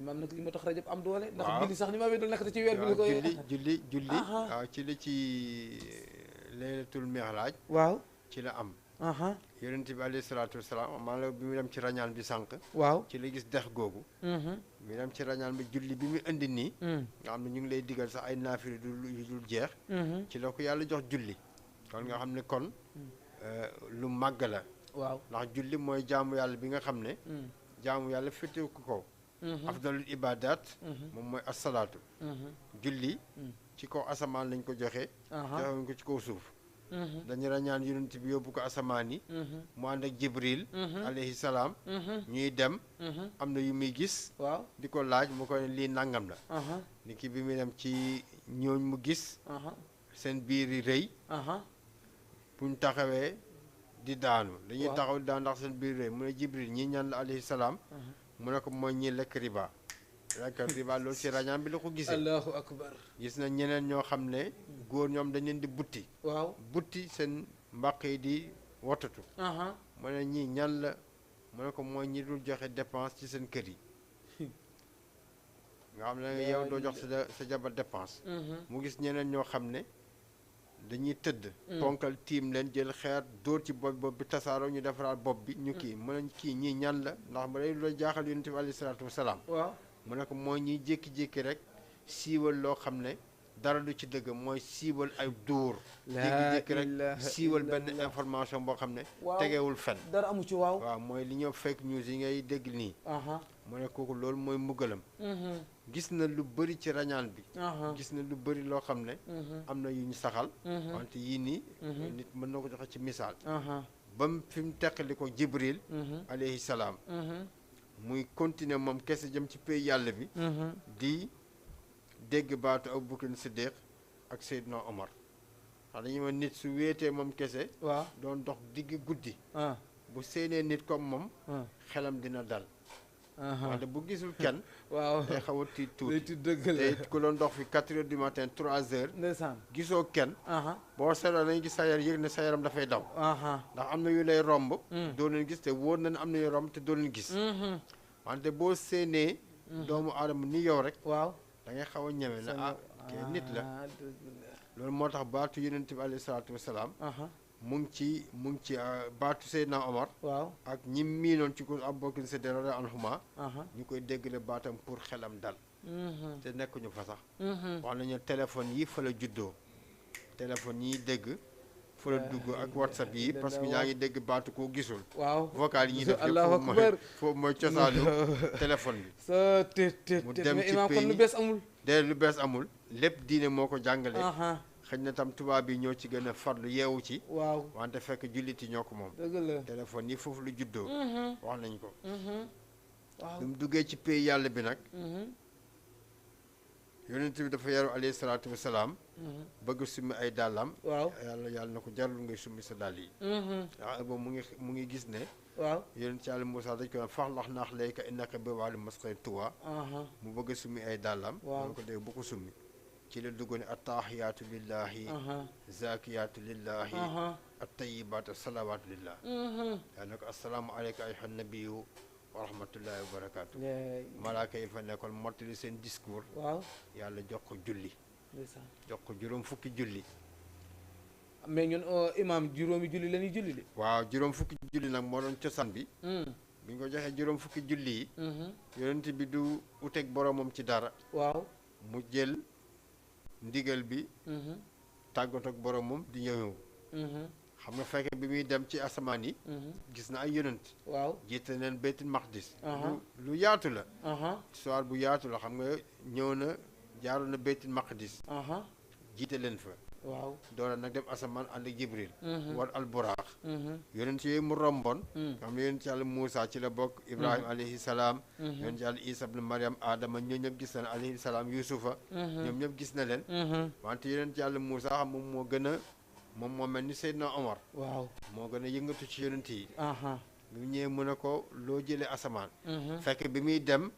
maam nag li ma tax rajab am doole ndax julli sax ni ma weddul nekk ci weer bi la ko julli waaw ci la ci laylatul mi'raj waaw ci la am yonent bi alayhi salaatu wasalaam maanaam bi mu dem ci rañaan bi sànq waaw ci la gis dex googu bi dem ci rañaan bi julli bi mu indi nii nga xam ne ñu ngi lay digal sax ay naafiri yu dul jeex ci la ko yàlla jox julli kon nga xam ne kon lu màgg la waaw ndax julli mooy jaamu yàlla bi nga xam ne jaamu yàlla féetewu ko kaw afdalul ibadat moom mooy asalaatu julli ci kaw asamaan lañ ko joxe joxewuñ ko ci kaw suuf dañu rañaan yonent bi yóbbu ko asamaan yi mu ànd ak jibril alayhi salaam ñuy dem am na yu muy gis waaw di ko laaj mu ko ne lii nangam la ni ki bi muy dem ci ñooñ mu gis seen biir yi rëy buñ taxawee di daanu dañuy taxaw di daanu ndax seen biir rëy mu ne jibril ñi ñaan la alayhi salaam mu ne ko mooy ñi lekk riba loolu ci rañaan bi la ko gisee allahu akbar gis na ñeneen ñoo xam ne góor ñoom dañ leen di butti waaw butti seen mbaq yi di wotatu mu ne ñii ñan la mu ne ko mooy ñi dul joxe dépense ci seen kër yi nga xam ne yow doo jox sa jabar dépense mu gis ñeneen ñoo xam ne dañuy tëdd ponkal tiim leen jël xeer dóor ci bopp bi tasaaroo ñu defaraat bopp bi ñu kii mu ne kii ñii ñan la ndax ba day la jaaxal yonent bi alayhi salaatu wasalaam waaw mu ne ko mooy ñiy jékki-jékki rek siiwal loo xam ne dara du ci dëgg mooy siiwal ay dóor jékki-jékki rek siiwal benn information boo xam ne tegewul fen dara amu ci waaw mooy li ñëw fake news yi ngay dégg nii mu ne kooku loolu mooy muggalam gis na lu bëri ci rañaan bi gis na lu bëri loo xam ne am na yu ñu saxal wante yii nii nit mën na ko joxe ci misaal ba mu fi mu teqali ko jibril alayhi salaam muy continuer moom kese jëm ci pays yàlla bi di dégg baatu Abubakar Siddiq ak Seydina Omar xam dañu ma nit su wéetee moom kese waaw doon dox digg guddi bu séenee nit comme moom xelam dina dal wante bu gisul kenn waaw day xaw a tiit tuuti dëgg la te ku doon dox fi 4 heures du matin 3 heures ndeysaan gisoo kenn boo seetloo dañuy gis sa yaram yëg ne sa yaram dafay daw ndax am na yu lay romb doo leen gis te wóor na ne am na yu romb te doo leen gis wante boo séenee doomu aadama ni yow rek waaw da ngay xaw a ñeme na kii nit la loolu moo tax baatu yonent bi alayhi salaatu wasalaam mu ngi ci baatu Seydina Omar waaw ak ñi miinoon ci ko Abubakar Siddiq radiyallahu anhuma ñu koy déggale baatam pour xelam dal te nekkuñu fa sax wax nañu téléphone yi fa la juddoo téléphone yi dégg fa la dugg ak WhatsApp yi parce que ñaa ngi dégg baatu koo gisul waaw vocal yi ñuy def allahu akbar foofu mooy cosaanu téléphone bi sa mu dem ci kon lu bees amul lu bees amul lépp diine moo ko jàngale xëy na tam tubaab yi ñoo ci gën a farlu yeewu ci waaw wante fekk jullit yi ñoo ko moom dëgg la téléphone yi foofu lu juddoo wax nañ ko waaw bi mu duggee ci pays yàlla bi nag yonent bi dafa yaru alayhi salaatu wasalaam bëgg summi ay dàllam waaw yàlla na ko jarul ngay summi sa dàll yi waaw boobu mu ngi gis ne waaw yonent yàlla Moussa dañ ko fax lax naax layka innaka bi waali masqay tuwa mu bëgg summi ay dàllam man ko dégg bu ko summi ci la dugg ne attaahiyaatu lillahi zakiyaatu lillahi attayibaatu salawaatu lillah yaa ne ko assalaamu aleyka ayyuha nabiyu wa rahmatullahi wa barakaatu malaaka yi fa nekkoon mottali seen discours waaw yàlla jox ko julli jox ko juróom fukki julli mais ñun imam juróomi julli la ñuy julli de waaw juróom fukki julli nag moo doon cosaan bi bi ñu ko joxee juróom fukki julli yi yonent bi du uteeg boromam ci dara waaw mu jël ndigal bi tàggatoo ak boromam di ñëw xam nga fekke bi muy dem ci asamaan yi gis na ay yonent waaw jiite neen baytul maqdis lu yaatu la histoire bu yaatu la xam nga ñëw na jaaroon na baytul maqdis jiite leen fa waaw doora nag dem asamaan ànd ak jibril war alburaax yonent yooyu mu romboon xam ne yonent yàlla Moussa ci la bokk ibrahima alayhi salaam yonent yàlla isa ibn mariam adama ñoom ñëpp gis na leen alayhi salaam yusufa ñoom ñëpp gis na leen wante yonent yàlla Moussa xam moom moo gën a moom moo mel ni Seydina Omar waaw moo gën a yëngatu ci yonent yi bi mu ñëwee mu ne ko loo jëlee asamaan fekk bi muy dem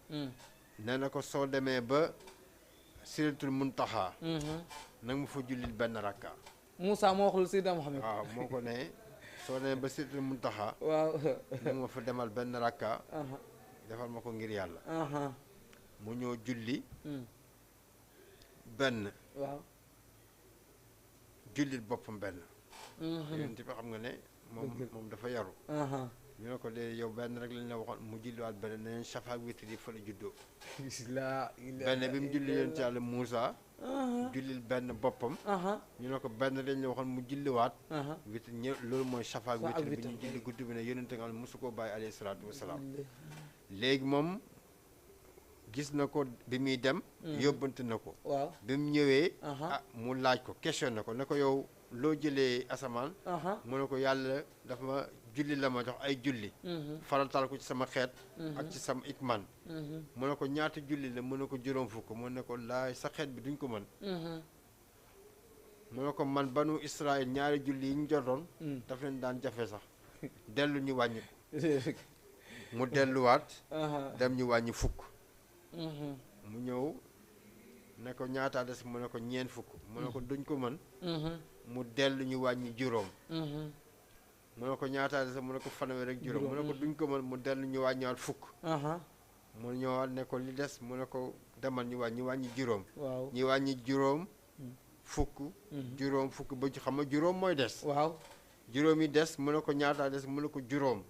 nee na ko soo demee ba siratul muntaha nag ma fa jullil benn rakka Moussa moo waxul Seydina Mohamed waaw moo ko ne soo demee ba siratul muntaha waaw nag ma fa demal benn rakka defal ma ko ngir yàlla mu ñëw julli benn waaw jullil boppam benn yonent bi xam nga ne moom dafa yaru ñu ne ko léegi yow benn rek lañ la waxoon mu julliwaat benn neneen safaak witr yi fa la juddoo benn bi mu julli yonent yàlla Moussa jullil benn boppam ñu ne ko benn lañ la waxoon mu julliwaat witr ñëw loolu mooy safaak witr bi ñu julli guddi bi ne yonent nga xam ne mosu koo bàyyi alayhi salaatu wasalaam léegi moom gis na ko bi muy dem yóbbante na ko waaw bi mu ñëwee mu laaj ko question na ko ne ko yow loo jëlee asamaan mu ne ko yàlla dafa ma julli la ma jox ay julli faratal ko ci sama xeet ak ci sama ikman mu ne ko ñaata julli la mu ne ko juróom fukk mu ne ko laay sa xeet bi duñ ko mën mu ne ko man banu Israël ñaari julli yi ñu jotoon daf leen daan jafe sax dellu ñu wàññi mu delluwaat dem ñu wàññi fukk mu ñëw ne ko ñaata des mu ne ko ñeent fukk mu ne ko duñ ko mën mu dellu ñu wàññi juróom mu ne ko ñaata des mu ne ko fanweer rek juróom mu ne ko duñ ko mën mu dellu ñu wàññiwaat fukk mu ñëwaat ne ko li des mu ne ko demal ñu wàññi juróom ñu wàññi juróom fukk juróom fukk ba xam nga juróom mooy des waaw juróom yi des mu ne ko ñaata des mu ne ko juróom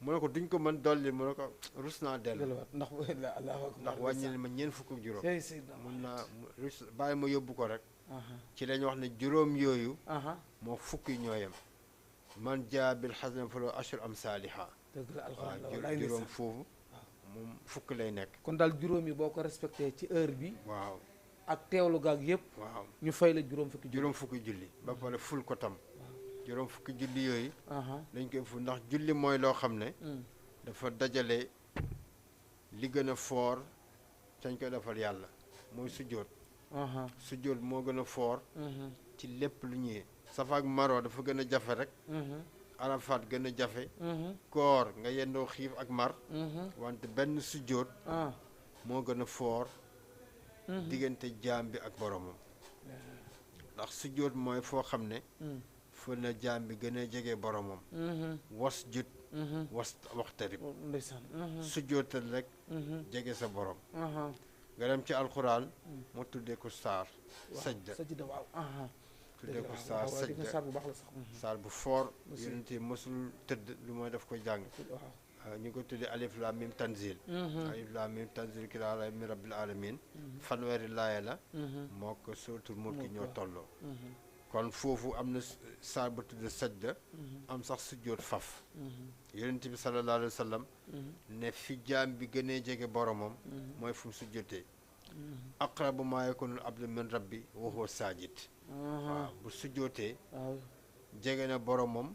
mu ne ko duñ ko mën dolli mu ne ko rus naa dellu ndax wàññi ma ñeent fukk ak juróom mun naa rus bàyyi ma yóbbu ko rek ci lañ wax ne juróom yooyu moo fukk yi ñoo yem man jaa bil xasana falahu ashru amsaaliha waaw juróom foofu moom fukk lay nekk kon daal juróom yi boo ko respecté ci heure bi waaw ak teewlu gaag yëpp waaw ñu fay la juróom fukki julli ba pare ful ko tam juróom fukki julli yooyu dañ koy ful ndax julli mooy loo xam ne dafa dajale li gën a foor sañ koy defal yàlla mooy sujjóot sujjóot moo gën a foor ci lépp lu ñuy safa ak marwa dafa gën a jafe rek arafat gën a jafe koor nga yendoo xiif ak mar wante benn sujjóot moo gën a foor diggante jaam bi ak boromam ndax sujjóot mooy foo xam ne fa la jaam bi gën a jege boromam was jut waxtarib sujjóotal rek jege sa borom nga dem ci alxuraan mu tuddee ko saar sajda waaw tuddee ko saar sajda saar bu foor yonent yi mësul tëdd lu mooy daf ko jàng ñu ngi ko tuddee alif laam mim tanzil alif laam mim tanzil kitaab min rabbil alamin fanweeri laaya la moo ko suratul mulki ñoo tolloo kon foofu am na saar bu tudd sajda am sax sujjóot faf yonent bi sallallahu alayhi wa sallam ne fi jaam bi gënee jege boromam mooy fu mu sujjóotee aqrabu maa yakunul abdu min rabbi wa huwa saajid waaw bu sujjóotee jege na boromam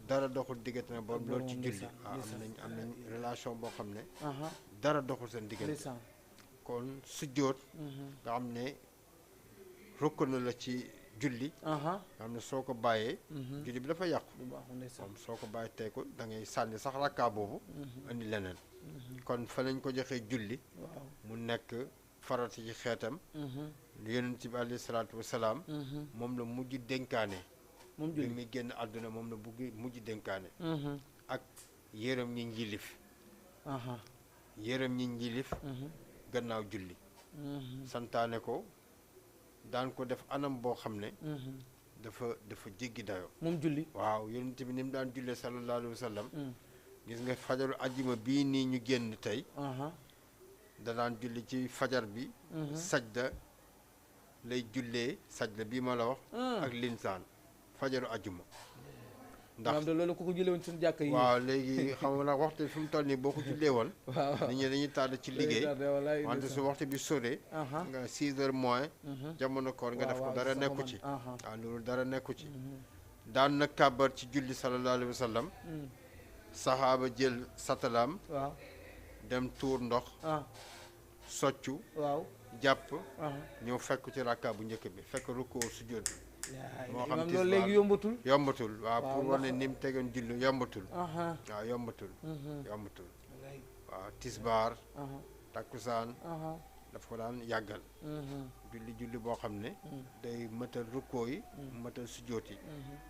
dara doxul diggante na borom loolu ci boromam, julli ndeysaan, waaw ndeysaan. am nañ relation boo xam ne aha dara doxul seen diggante ndeysaan kon sujjóot nga xam ne rukn la ci julli aha nga xam ne soo ko bàyyee julli bi dafa yàqu du baax ndeysaan moom soo ko bàyyi tey ko da ngay sànni sax rakkaa boobu indi leneen kon fa lañ ko joxee julli waaw mu nekk farata ci xeetam yonent bi alayhi salaatu wasalaam moom la mujj dénkaane moom bi julli muy génn àdduna moom la bugg mujj dénkaane ak yërëm ñi njilif aha yërëm ñi njilif gannaaw julli santaane ko daan ko def anam boo xam ne dafa jéggi dayo moom julli waaw yonent bi ni mu daan jullee sallallahu alayhi wa sallam gis nga fajaru ajjuma bii nii ñu génn tey aha da daan julli ci fajar bi sajda lay jullee sajda bii ma la wax ak linsaan fajaru ajjuma ndax maanaam de loolu ku ko jullee woon suñu jàkk yi waaw léegi xam nga nag waxtu fi mu toll nii boo ko jullee woon waaw nit ñi dañuy tàdd ci liggéey wallaay wante su waxtu bi sore aha nga 6 heures moins jamono koor nga def ko waaw, dara waaw, nekku man, ci aha. waaw loolu dara nekku ci daan na kàbbar ci julli sallallahu alayhi wa sallam saxaaba jël satalaam waaw dem tuur ndox ah soccu waaw jàpp aha ñëw fekk ci rakka bu njëkk bi fekk rukkoo sujjóot bi moo xam imaam tisbaar loolu léegi yombatul yombatul waaw waaw, pour ndax- wane ni mu tegoon julli yombatul aha waaw yombatul yombatul wallaay waaw tisbaar aha takkusaan aha daf ko daan yàggal julli boo xam ne day mëtal rukkoo yi mëtal sujjóot yi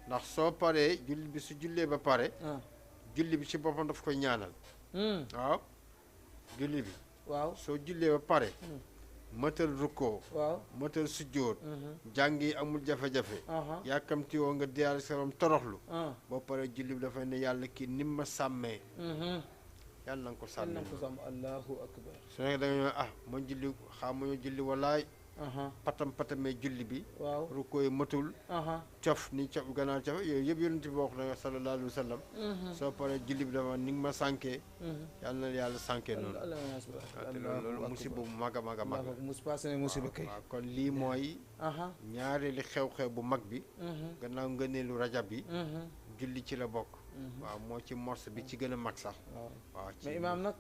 ndax soo paree julli bi su jullee ba pare ah julli bi ci boppam daf koy ñaanal waaw julli bi waaw soo jullee ba pare mëtal rukkoo waaw mëtal sujjóot jàng yi amul jafe-jafe aha yàkkamti woo nga diyaal saram toroxlu ah boo paree julli bi dafay ne yàlla kii ni ma sàmmee yàlla na nga ko sàmmee ko sam allahu akbar su nekk da nga ñëw ma julli xam ma julli walaay aha patamee julli bi waaw rukkoo yi mëtul aha cof ni cof gannaaw cof yooyu yëpp yonent bi wax na sallallahu alayhi wa sallam soo paree julli bi dafa ni nga ma sànkee yàlla na yàlla sànkee noonu waaw te loolu musiba bu mag a mag a mag la musiba kay waaw kon lii mooy aha ñaareeli xew-xew bu mag bi gannaaw ngëneelu rajab bi julli ci la bokk waaw moo ci morse bi ci gën a mag sax waaw waaw ci mais imaam nag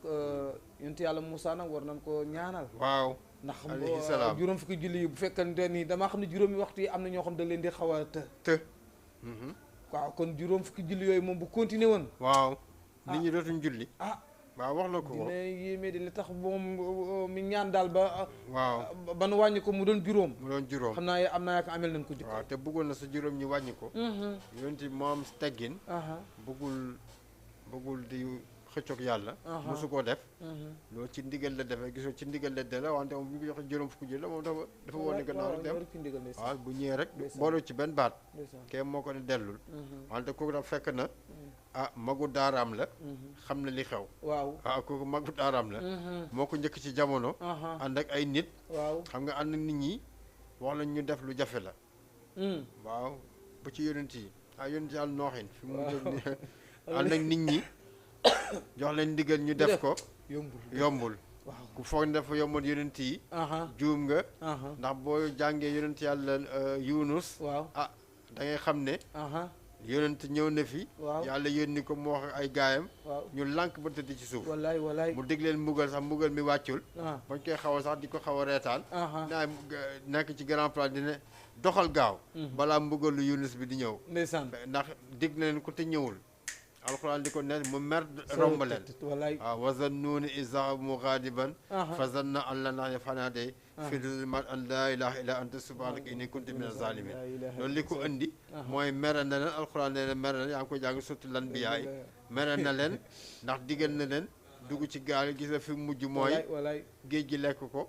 yonent yàlla Moussa nag war nañ ko ñaanal waaw ndax alayhi salaam juróom fukki julli yi bu fekkante ni damaa xam ne juróomi waxtu yi am na ñoo xam da leen di xaw a të waaw kon juróom fukki julli yooyu moom bu continuer woon waaw nit ñi dootuñ julli ah waaw wax na ko dina yéeme di li tax moom mi ñaan daal ba waaw ba nu wàññi ko mu doon juróom mu doon juróom xam naa am naa yaakaar amel nañ ko jikko waaw te bëggoon na sa juróom ñi wàññi ko yonent bi moom teggin aha bëggul di xëccoog yàlla mosu koo def loolu ci ndigal la defee gisoo ci ndigal la de la wante moom bi ñu ko joxe juróom fukki julli la moom dafa woon ne gannaaw rek dem waaw bu ñëwee rek boolu ci benn baat kee moo ko ne dellul wante kooku dafa fekk na magu daaraam la xam na li xew waaw kooku magu daaraam la moo ko njëkk ci jamono ànd ak ay nit waaw xam nga ànd nit ñi wax lañ ñu def lu jafe la waaw ba ci yonent yi yonent yàlla nooxin fi mu ànd ak nit ñi jox leen ndigal ñu def ko yombul ku foog ne dafa yombul yonent yi juum nga ndax boo jàngee yonent yàlla Yunus waaw da ngay xam ne yonent ñëw na fi yàlla yónni ko mu wax ay gaayam ñu lànk ba tëdd ci suuf wallaay mu dig leen mbugal sax mbugal mi wàccul bañ koy xaw a sax di ko xaw a reetaan naa nekk ci grand place di ne doxal gaaw balaa mbugalu Yunus bi di ñëw ndeysaan ndax dig na leen ko te ñëwul alxuraan di ko ne mu mer romb leen waaw wa zannuuni iz zahaba mughadiban fa zanna an lan fanaade fi zulmaat an laa ilaha illa anta subhanaka inni kuntu mina zalimin loolu li ko indi mooy mere na leen alxuraan nee na mere na yaa ngi koy jàng surtout l'anbiyaa yi mere na leen ndax digal na leen dugg ci gaal gis nga fi mujj mooy géej gi lekk ko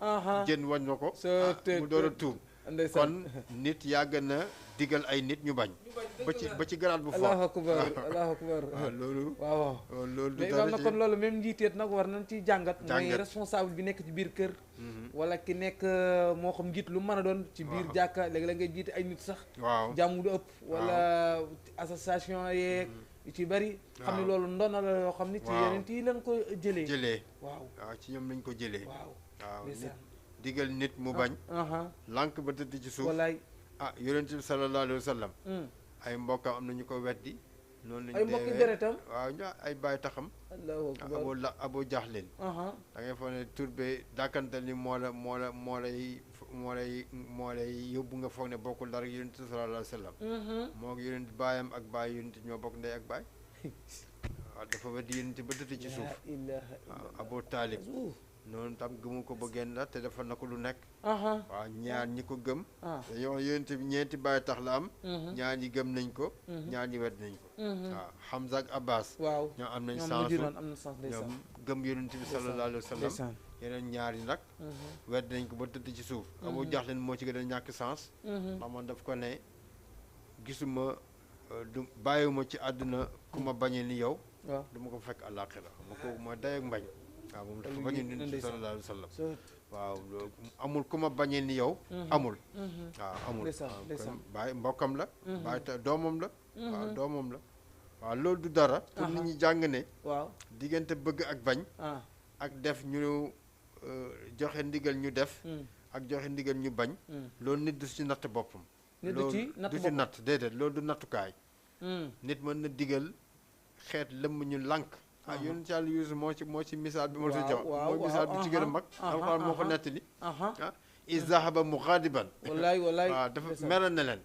jën wañ na ko mu door a tuub kon nit yàgg na digal ay nit ñu bañ ba ci garaat bu allahu akbar allahu akbar waaw loolu waaw loolu mais imaam na kon loolu même njiiteet nag war nañ ci jàngat mooy responsable bi nekk ci biir kër wala ki nekk moo xam njiit lu mën a doon ci biir jàkka léegi la ngay jiite ay nit sax waaw jàmm du ëpp wala association yeeg yu ci bari xam ne loolu ndona la yoo xam ni ci yeneen yi lañ ko jëlee waaw ci ñoom lañ ko jëlee waaw nit digal nit mu bañ lànk ba tëdd ci suuf wallaay yonent bi sallallahu alayhi wa sallam ay mbokkam am na ñu ko weddi noonu ay lañ mbokki deewee deretam waaw ñu ay bàyyi taxam allahu akbar abo jaxlin aha da ngay foog ne tur be dàkkantal ni moo lay yóbbu nga foog ne bokkul dara yonent sallallahu alayhi wa sallam moo ko yonent baayam ak baay yonent ñoo bokk ndey ak baay waaw dafa weddi yonent ba tëdd ci suuf waaw Abu Taalib noonu tam gëmu ko ba génn la te dafa na ko lu nekk waaw ñaar ñi ko gëm dañoo wax yonent bi ñeenti baay tax la am ñaar ñi gëm nañ ko ñaar ñi wedd nañ ko waaw Hamza ak Abbas waaw ñoo am nañ ñoom sens mujj am na sens ñoom gëm yonent bi sallallahu alayhi wa sallam yeneen ñaar yi nag wedd nañ ko ba tëdd ci suuf Abu Jahlin moo ci gën a ñàkk sens ndax man daf ko ne gisuma du bàyyiwuma ci àdduna ku ma bañee ni yow du ma ko fekk àllaaxira ma kooku mooy day ak mbañ waaw moom dafa bañee yonent bi sallallahu alayhi wa sallam waaw amul ku ma bañee ni yow amul waaw amul kon bàyyi mbokkam la bàyyi te doomam la waaw doomam la waaw loolu du dara pour nit ñi jàng ne waaw diggante bëgg ak bañ ak def ñu joxe ndigal ñu def ak joxe ndigal ñu bañ loolu nit du ci natt boppam loolu du ci natt déedéet loolu du nattukaay nit mën na digal xeet lëmm ñu lànk yonent Yàlla Yuusuf moo ci misaal bi ma la jox mooy misaal bi ci gën a mag alxuraan moo ko nettali iz zahaba mughadiban wallaay waaw dafa meral na leen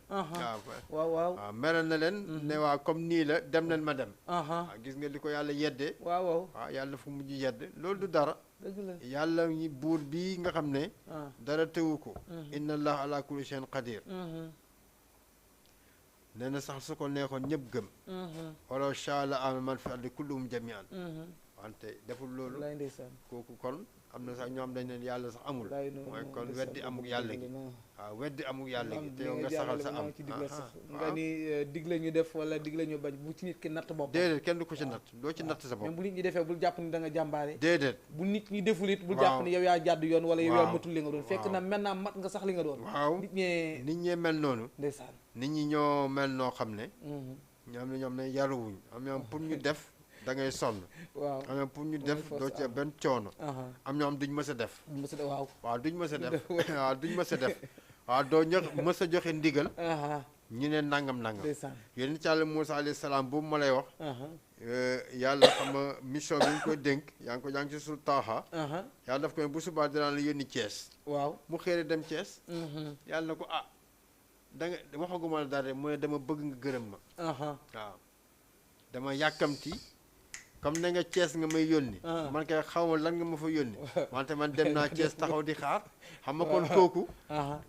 waaw meral na leen ne waa comme nii la dem leen ma dem waaw gis nga li ko yàlla yeddee waaw yàlla fu mujj yedd loolu du dara yàlla ñi buur bii nga xam ne dara tewu ko inna allah ala kulli shay'in qadir nee na sax su ko neexoon ñëpp gëm walaw shaa la amana man fi ardi kulluhum jami'an wante deful loolu kooku kon am na sax ñoom dañ ne yàlla sax amul mooy kon weddi amul yàlla gi waaw weddi amul yàlla gi te yow nga saxal sa am nga ni digle ñu def wala digle ñu bañ bu ci nit ki natt bopp déedéet kenn du ko ci natt doo ci natt sa bopp même bu nit ñi defee bul jàpp ni da nga jàmbaare déedéet bu nit ñi deful it bul jàpp ni yow yaa jàdd yoon wala yow yaa matul li nga doon fekk na maintenant mat nga sax li nga doon waaw nit ñee mel noonu ndeysaan nit ñi ñoo mel noo xam ne ñoom ne yaruwuñ am ñoom pour ñu def da ngay sonn waaw am ñoom pour ñu def doo ci benn coono am ñoom duñ mës a def waaw duñ mës a def waaw duñ mës a def waaw doo mës a joxe ndigal ñu ne nangam yonent ci Yàlla Muusaa alayhi salaam boobu ma lay wax yàlla xam nga mission bi ñu koy dénk yaa ngi ci su taaxa yàlla daf ko ne bu subaa dinaa la yónni Thiès waaw mu xëere dem Thiès yàlla na ko da nga waxaguma la dara mu ne dama bëgg nga gërëm ma waaw dama yàkkamti comme ne nga Thiès nga may yónni man kay xaw ma lan nga ma fa yónni wante man dem naa Thiès taxaw di xaar xam nga kon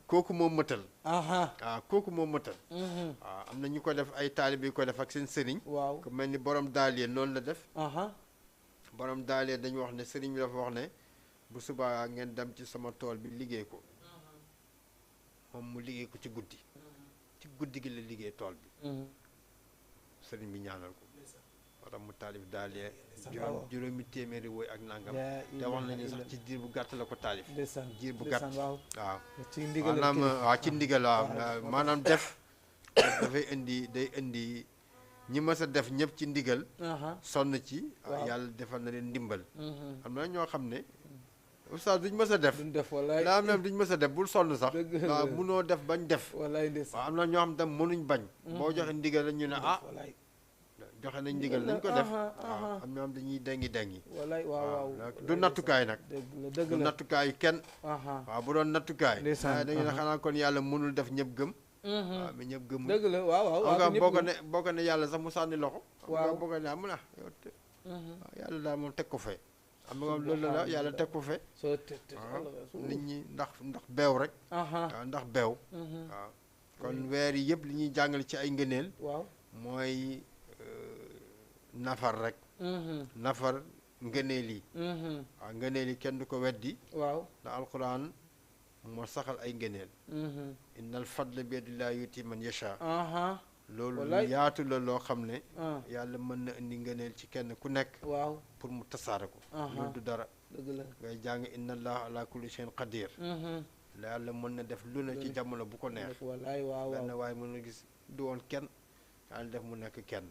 kooku moo mëtal waaw kooku moo mëtal waaw am na ñu ko def ay taalibe yu ko def ak seen sëriñ waaw ku mel ni borom daaliye noonu la def borom daaliye dañu wax ne sëriñ bi dafa wax ne bu subaa ngeen dem ci sama tool bi liggéey ko moom mu liggéey ko ci guddi gi la liggéey tool bi sëriñ bi ñaanal ko moo tax mu taalif daaliye juróomi téeméeri woy ak nangam te wax nañu sax ci diir bu gàtt la ko taalif diir bu gàtt waaw maanaam waaw ci ndigal waaw maanaam def dafay day indi ñi mës a def ñëpp ci ndigal sonn ci yàlla defal na leen ndimbal am na ñoo xam ne oustaz duñ mës a def daa même duñ mës a def bul sonn sax waaw munoo def bañ def waaw am na ñoo xam tam mënuñ bañ boo joxe ndigal la ñu ne joxe nañ ndigal nañ ko def waaw am ñoo xam dañuy dengi waaw du nattukaay nag du nattukaay kenn waaw bu doon nattukaay dañu ne xanaa kon yàlla mënul def ñëpp gëm waaw mais ñëpp gëmul dëgg la waaw boo ko ne yàlla sax mu sànni loxo waaw boo ko ne amul yow yàlla daal moom teg ko fee am na loolu la yàlla teg ko fe nit ñi ndax beew rek waaw ndax beew waaw kon weer yi yëpp li ñuy jàngale ci ay ngëneel mooy nafar rek nafar ngëneel yi waaw ngëneel yi kenn du ko weddi ndax alquran moo saxal ay ngëneel innal fadla bi yadillaahi yuti man yasha loolu yaatu la loo xam ne yàlla mën na indi ngëneel ci kenn ku nekk pour mu tasaare ko loolu du dara ngay jàng inna allah ala kulli shay'in qadir la yàlla mën na def lu ne ci jamono bu ko neex benn waaye mën na gis du woon kenn yàlla def mu nekk kenn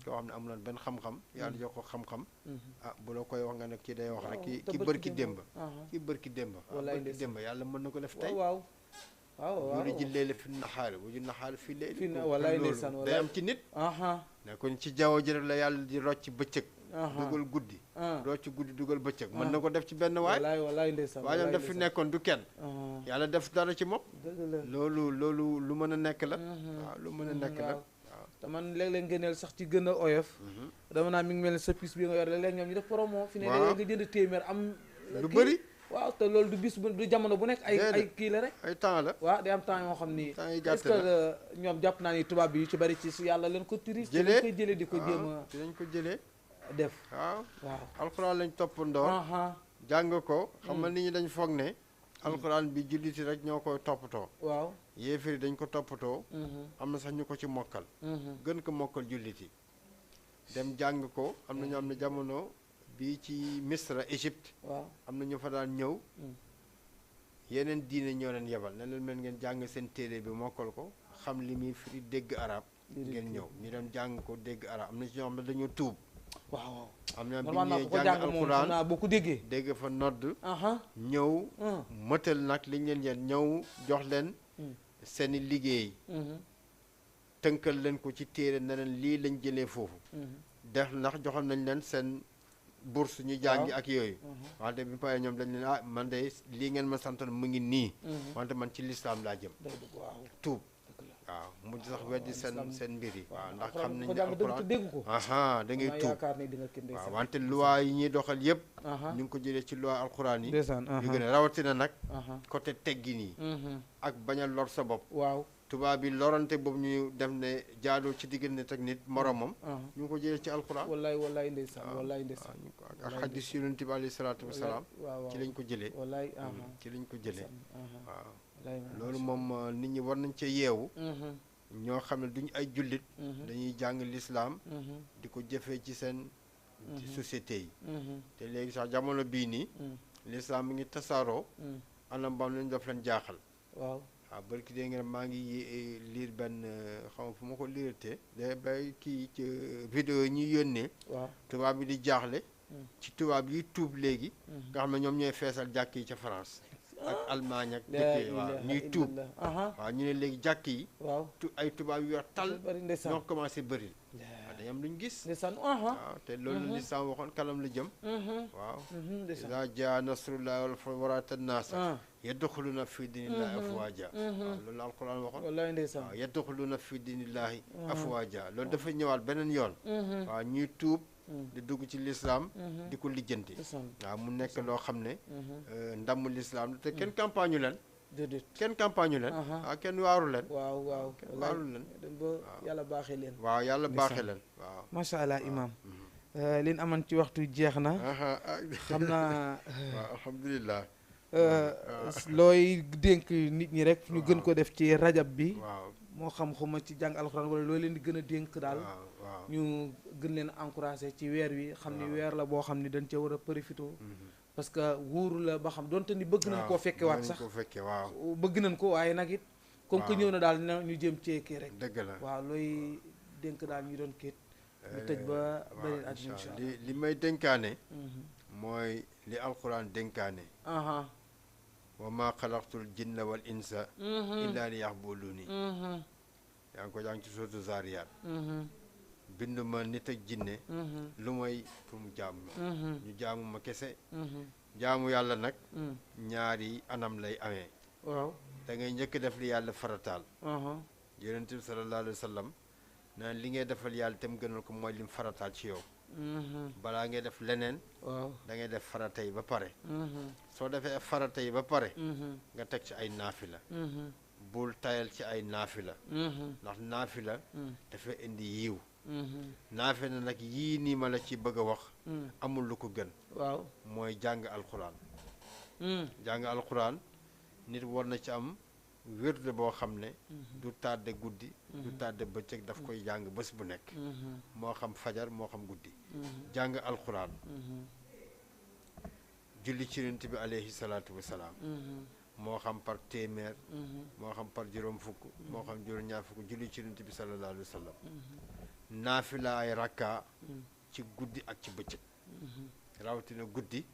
koo xam ne amuloon benn xam-xam yàlla jox ko xam-xam bu la koy wax nga ne kii day wax rek ki bërki démb ki bërki démb yàlla mën na ko def tey waaw julli ji leele fi naxaari wuju naxaari fi leele fi wallaay ndeysaan day am ci nit ne kon ci jaww ji rek la yàlla di rocc bëccëg dugal guddi rocc guddi dugal bëccëg mën na ko def ci benn wallaay ndeysaan waaye ñoom daf fi nekkoon du kenn yàlla def dara ci moom loolu lu mën a nekk la waaw lu mën a nekk la te man léeg-léeg ngëneel sax ci gën a oyof dama naa mi ngi mel ne sa piis bi nga yor léeg-léeg ñoom ñu def promo fi ne léeg-léeg nga jënd téeméer am lu bëri waaw te loolu du bis du jamono bu nekk ay kii la rek ay temps la waaw day am temps yoo xam ni est-ce que ñoom jàpp naa ni tubaab bi yu ci bari ci su yàlla leen ko touriste dañ koy jëlee di ko jéem a dinañ ko jëlee def waaw alxuraan lañ toppandoo jàng ko xam nga nit ñi dañ foog ne alxuraan bi julliti rek ñoo koy toppatoo waaw yéefari dañ ko toppatoo am na sax ñu ko ci mokkal gën ko mokkal julliti dem jàng ko am na ñoo xam ne jamono bi ci Misra Égypte waaw am na ñu fa daan ñëw yeneen diine ñoo leen yebal ne leen mel ngeen jàng seen téere bi mokkal ko xam li muy firi dégg arab ngeen ñëw ñu dem jàng ko dégg arab am na ci ñoo xam ne dañoo tuub waaw am na bi ñuy jàng alxuraan boo ko déggee dégg fa nodd ñëw mëtal nag liñ leen yeen ñëw jox leen seeni liggéey tënkal leen ko ci téere ne leen lii lañ jëlee foofu def ndax joxoon nañ leen seen bourse ñu jàngi ak yooyu wante bi pare ñoom dañ leen man de lii ngeen ma santoon mu ngi nii wante man ci lislaam laa jëm tuub waaw mujj sax weddi seen mbir yi waaw ndax xam nañ ne alxuraan da ngay tuub waaw wante loi yi ñuy doxal yëpp ñu ngi ko jëlee ci loi alxuraan yi yu gën a rawatina nag côté teggin yi ak bañ a lor sa bopp waaw tubaab bi lorante boobu ñu dem ne jaadoo ci diggante ak nit moromam ñu ngi ko jëlee ci alxuraan wallaay ndeysaan ak xadis yonent bi alayhi salaatu wasalaam ci lañ ko jëlee ci lañ ko jëlee waaw loolu moom nit ñi war nañ cee yeewu ñoo xam ne duñu ay jullit dañuy jàng lislaam di ko jëfee ci seen société yi te léegi sax jamono bii nii lislaam mi ngi tasaaroo anam bam lañ daf leen jaaxal waaw barki dee ngeen maa ngi liir benn xam fu ma ko liiratee da bay kii ci vidéo yi ñuy yónnee tubaab bi di jaaxle ci tubaab yi tuub léegi nga xam ne ñoom ñooy feesal jàkk yi ca France ak Allemagne ak dëkk yi waaw ñuy tuub waaw ñu ne léegi jàkk yi ay tubaab yu wax tal ñoo commencé bëri dañu am lu ñu gis waaw te loolu lislaam waxoon kanam la jëm waaw iza jaa nasrullahi wa ra'ayta an-naasa yadxuluuna fi diinillahi afwaaja waaw loolu alquran waxoon waaw yadxuluuna fi diinillahi afwaaja loolu dafa ñëwaat beneen yoon waaw ñuy tuub di dugg ci lislaam di ko lijjanti waaw mu nekk loo xam ne ndamu lislaam te kenn campagne ñu leen kenn campagne ñu leen kenn waaru leen kenn waaru leen yàlla baaxee leen waaw yàlla baaxee leen waaw macha allah imam liñ aman ci waxtu jeex na xam naa waaw alhamdulilah looy dénk nit ñi rek ñu gën ko def ci rajab bi waaw moo xam xuma ci jàng alxuraan wala loo leen di gën a dénk daal ñu gën leen encouragé ci weer wi xam ni weer la boo xam ni dañ ca war a profité parce que wóoru la ba xam donte ni bëgg nañ koo fekke waat sax bëgg nañ ko waaye nag it comme que ñëw na daal na ñu jëm cee kii rek dëgg la waaw looy dénk daal ñu doon kiit ñu tëj ba beneen at incha allah li may dénkaane mooy li alquran dénkaane wa ma xalaqtul jinna wal insa illa li yaxbuluuni yaa ngi ko jàng ci sourate Zaariyaat bind ma nit ak jinne lu mooy pour mu jaamu ma ñu jaamu ma kese jaamu yàlla nag ñaari anam lay amee waaw da ngay njëkk def li yàlla farataal yonent bi sallallahu alayhi wa sallam naan li ngay defal yàlla te mu gënal ko mooy lim farataal ci yow balaa ngay def leneen waaw da ngay def farata yi ba pare soo defee farata yi ba pare nga teg ci ay naafila bul tayal ci ay naafila ndax naafila dafa indi yiiw naafila nag yii nii ma la ci bëgg a wax amul lu ko gën waaw mooy jàng alxuraan jàng alxuraan nit war na ci am wérde boo xam ne du tardé guddi du tardé bëccëg daf koy jàng bés bu nekk moo xam fajar moo xam guddi jàng alxuraan julli ci yonent bi aleyhi salaatu wasalaam moo xam par téeméer moo xam par juróom fukk moo xam juróom-ñaar fukk julli ci yonent bi sallallahu alayhi wa sallam naafila ay rakka ci guddi ak ci bëccëg rawatina guddi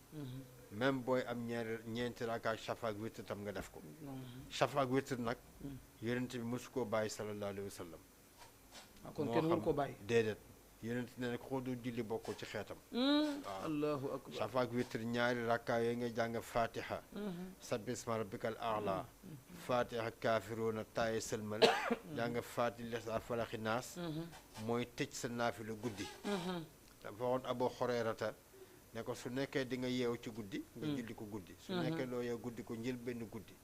même booy am ñeenti rakaa shafa ak witr tam nga def ko shafa ak witr nag yonent bi mosu koo bàyyi sallallahu alayhi wa sallam kon kenn wul ko bàyyi déedéet yonent ne nag xoo doo julli bokkoo ci xeetam waaw allahu akbar shafa ak witr ñaari rakkaa yooyu nga jàng fatiha sabbisma rabbikal a'la fatiha kaafiruuna taaye sëlmal jàng fatiha lesa falaxi naas mooy tëj sa naafi la guddi dafa waxoon Abu Hurayrata ne ko su nekkee di nga yeewu ci guddi nga julli ko guddi su nekkee loo yeew guddi ko njël benn guddi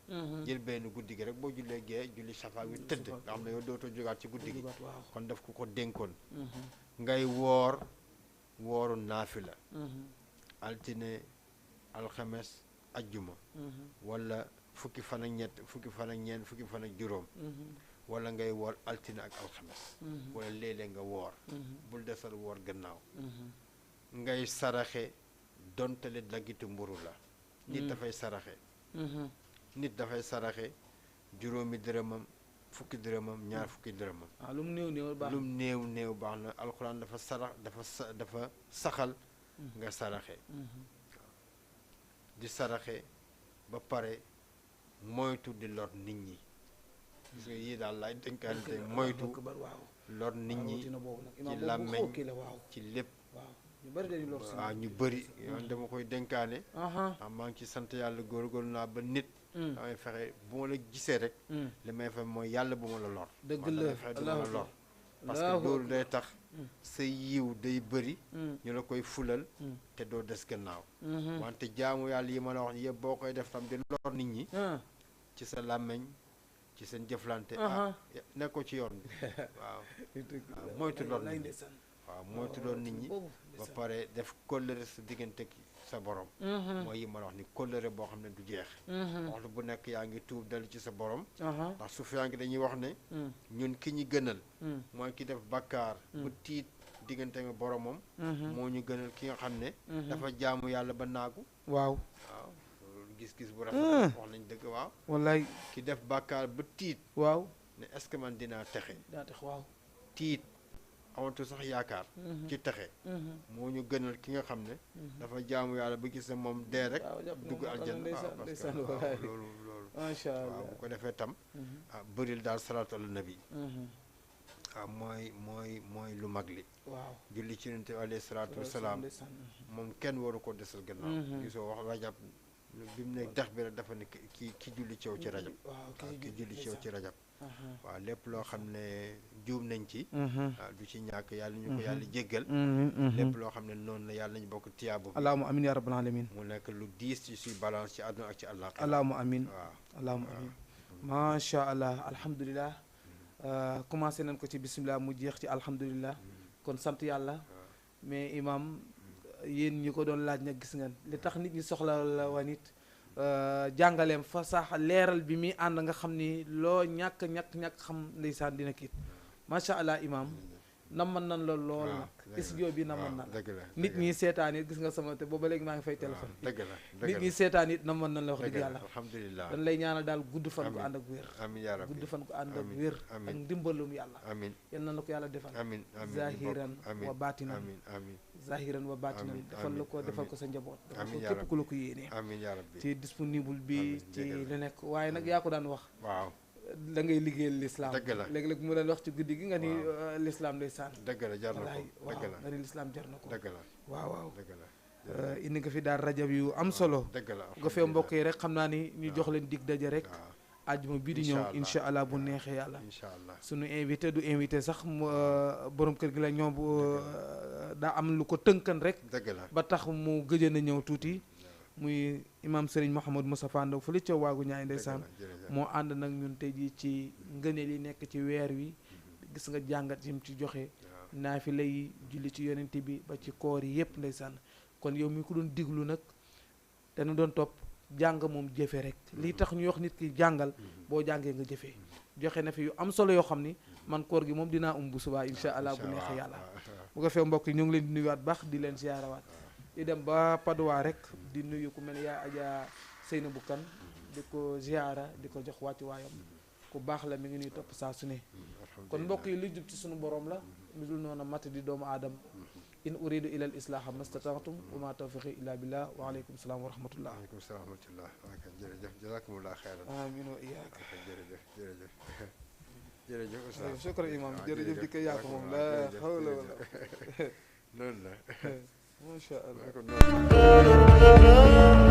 njël benn guddi gi rek boo jullee gee julli shafa wi tëdd nga xam ne yow dootoo jógaat ci guddi gi kon daf ko dénkoon ngay wooru naafila altine alxames ajjuma wala fukki fan ak ñett fukki fan ak ñeent fukki fan ak juróom wala ngay woor altine ak alxames wala léeg-léeg nga woor bul desal woor gannaaw ngay saraxe dontale daggitu mburu la nit dafay saraxe juróomi dërëmam fukki dërëmam ñaar fukki dërëmam lu mu néew baax na alxuraan dafa saxal nga saraxe di saraxe ba pare moytu di lor nit ñi gis nga yii daal laay dénkaane tey moytu lor nit ñi ci làmmeñ ci lépp waaw ñu bëri yoon dama koy dénkaane maa ngi ci sant yàlla góorgóorlu naa ba nit damay fexe bu ma la gisee rek li may fexe mooy yàlla bu ma la lor dëgg la fexe du ma la lor parce que loolu day tax sa yiw day bëri ñu la koy fulal te doo des gannaaw wante jaamu yàlla yi ma la wax yëpp boo koy def tam di lor nit ñi ci sa làmmeñ ci seen jëflante nekkoo ci yoon bi waaw moytu lor nit ñi waaw moytu lor nit ñi ba pare def kóllëre sa diggante sa borom mooy yi ma la wax ni kóllëre boo xam ne du jeex waxtu bu nekk yaa ngi tuub dellu ci sa borom ndax su yaa ngi dañuy wax ne ñun ki ñu gënal mooy ki def bakkaar bu tiit diggante nga boromam moo ñu gënal ki nga xam ne dafa jaamu yàlla ba naagu waaw gis-gis bu rafet wax nañ dëgg waaw wallaay ki def bàkkaar ba tiit waaw ne est-ce que man dinaa texe waaw tiit amatu sax yaakaar ci texe moo ñu gënal ki nga xam ne dafa jaamu yàlla ba gis ne moom dee rek dugg aljanna waaw parce que loolu macha allah waaw bu ko defee tam bëril daal salaatu ala nabi waaw mooy lu mag li waaw julli ci yonent bi alayhi salaatu wasalaam moom kenn waru ko desal gannaaw gisoo wax rajab bi mu ne dex bi rek dafa ne ki julli ceew ci rajab waaw ki julli ceew ci rajab waaw lépp loo xam ne juum nañ ci waaw du ci ñàkk yàlla ñu ko yàlla jéggal lépp loo xam ne noonu la yàlla nañu bokk tiyaabu bi allahumma amin ya rabbal alamin mu nekk lu diis ci suy balance ci àdduna ak ci àllaax allahumma amin waaw allahumma amin macha allah alhamdulilah commencé nañ ko ci bisimilah mu jeex ci alhamdulilah kon sant yàlla mais imam yéen ñi ko doon laaj nag gis ngeen li tax nit ñi soxla la wa nit jàngaleem fa sax leeral bi muy ànd nga xam ni loo ñàkk xam ndeysaan dina kiit macha allah imam naman nan la lool nag studio bi naman nan nit ñi seetaan it gis nga sama te booba léegi maa ngi fay téléphone nit ñi seetaan it naman nan la wax dëgg yàlla alhamdulilah dañ lay ñaanal daal gudd fan ko ànd ak wér amiin yaa rabbi gudd fan ko ànd ak wér ak ndimbalum yàlla amiin yal na la ko yàlla defal amiin zahiran wa baatinan amiin zahiran wa baatinan defal la ko defal ko sa njaboot defal ko amiin képp ku la ko yéenee amiin yaa rabbi ci disponible bi ci lu nekk waaye nag yaa ko daan wax waaw da ngay liggéeyal l'islam dëgg la léeg-léeg mu leen wax ci guddi gi nga ni l'islam day sànn dëgg la jar na ko waaw nga ni l'islam jar na ko dëgg la waaw dëgg la indi nga fi daal rajab yu am solo dëgg la nga fee mbokk yi rek xam naa ni ñu jox leen dig daje rek àjjuma bii di ñëw incha allah bu neexee yàlla incha allah suñu invité du invité sax borom kër gi la ñoom daa am lu ko tënkan rek dëgg la ba tax mu gëjën a ñëw tuuti muy imam Serigne Mouhamadou Moustapha Ndaw fële ca waagu ñaay ndeysaan moo ànd nag ñun tey jii ci ngëneel yi nekk ci weer wi gis nga jàngat yim ci joxe naafi lay julli ci yonent bi ba ci koor yi yëpp ndeysaan kon yow mi ko doon diglu nag dana doon topp jàng moom jëfe rek lii tax ñu wax nit ki jàngal boo jàngee nga jëfee joxe na fi yu am solo yoo xam ni man koor gi moom dinaa bu subaa incha allah bu neexee yàlla bu ko fee mbokk yi ñu ngi leen di nuyuwaat baax di leen siyaarawaat di dem ba Padoa rek di nuyu ku mel ne yaa Adja Seynabou Kane di ko ziara di ko jox wàccu waayam ku baax la mi ngi nuy topp saa su ne kon mbokk yi lu jub ci sunu borom la lu dul noonu mat di doomu aadama in uridu ila al islaha mastata'tum wa ma tawfiqi illa billah wa alaykum salaam wa rahmatullah. waaleykum salaam wa rahmatullah. ok jërëjëf jazakumullah xeyran. amiin wa iyyaak. ok jërëjëf jërëjëf jërëjëf oustaz. shukran imam jërëjëf di ko yàq moom la hawla wala loolu la ma sha Allah. kon noonu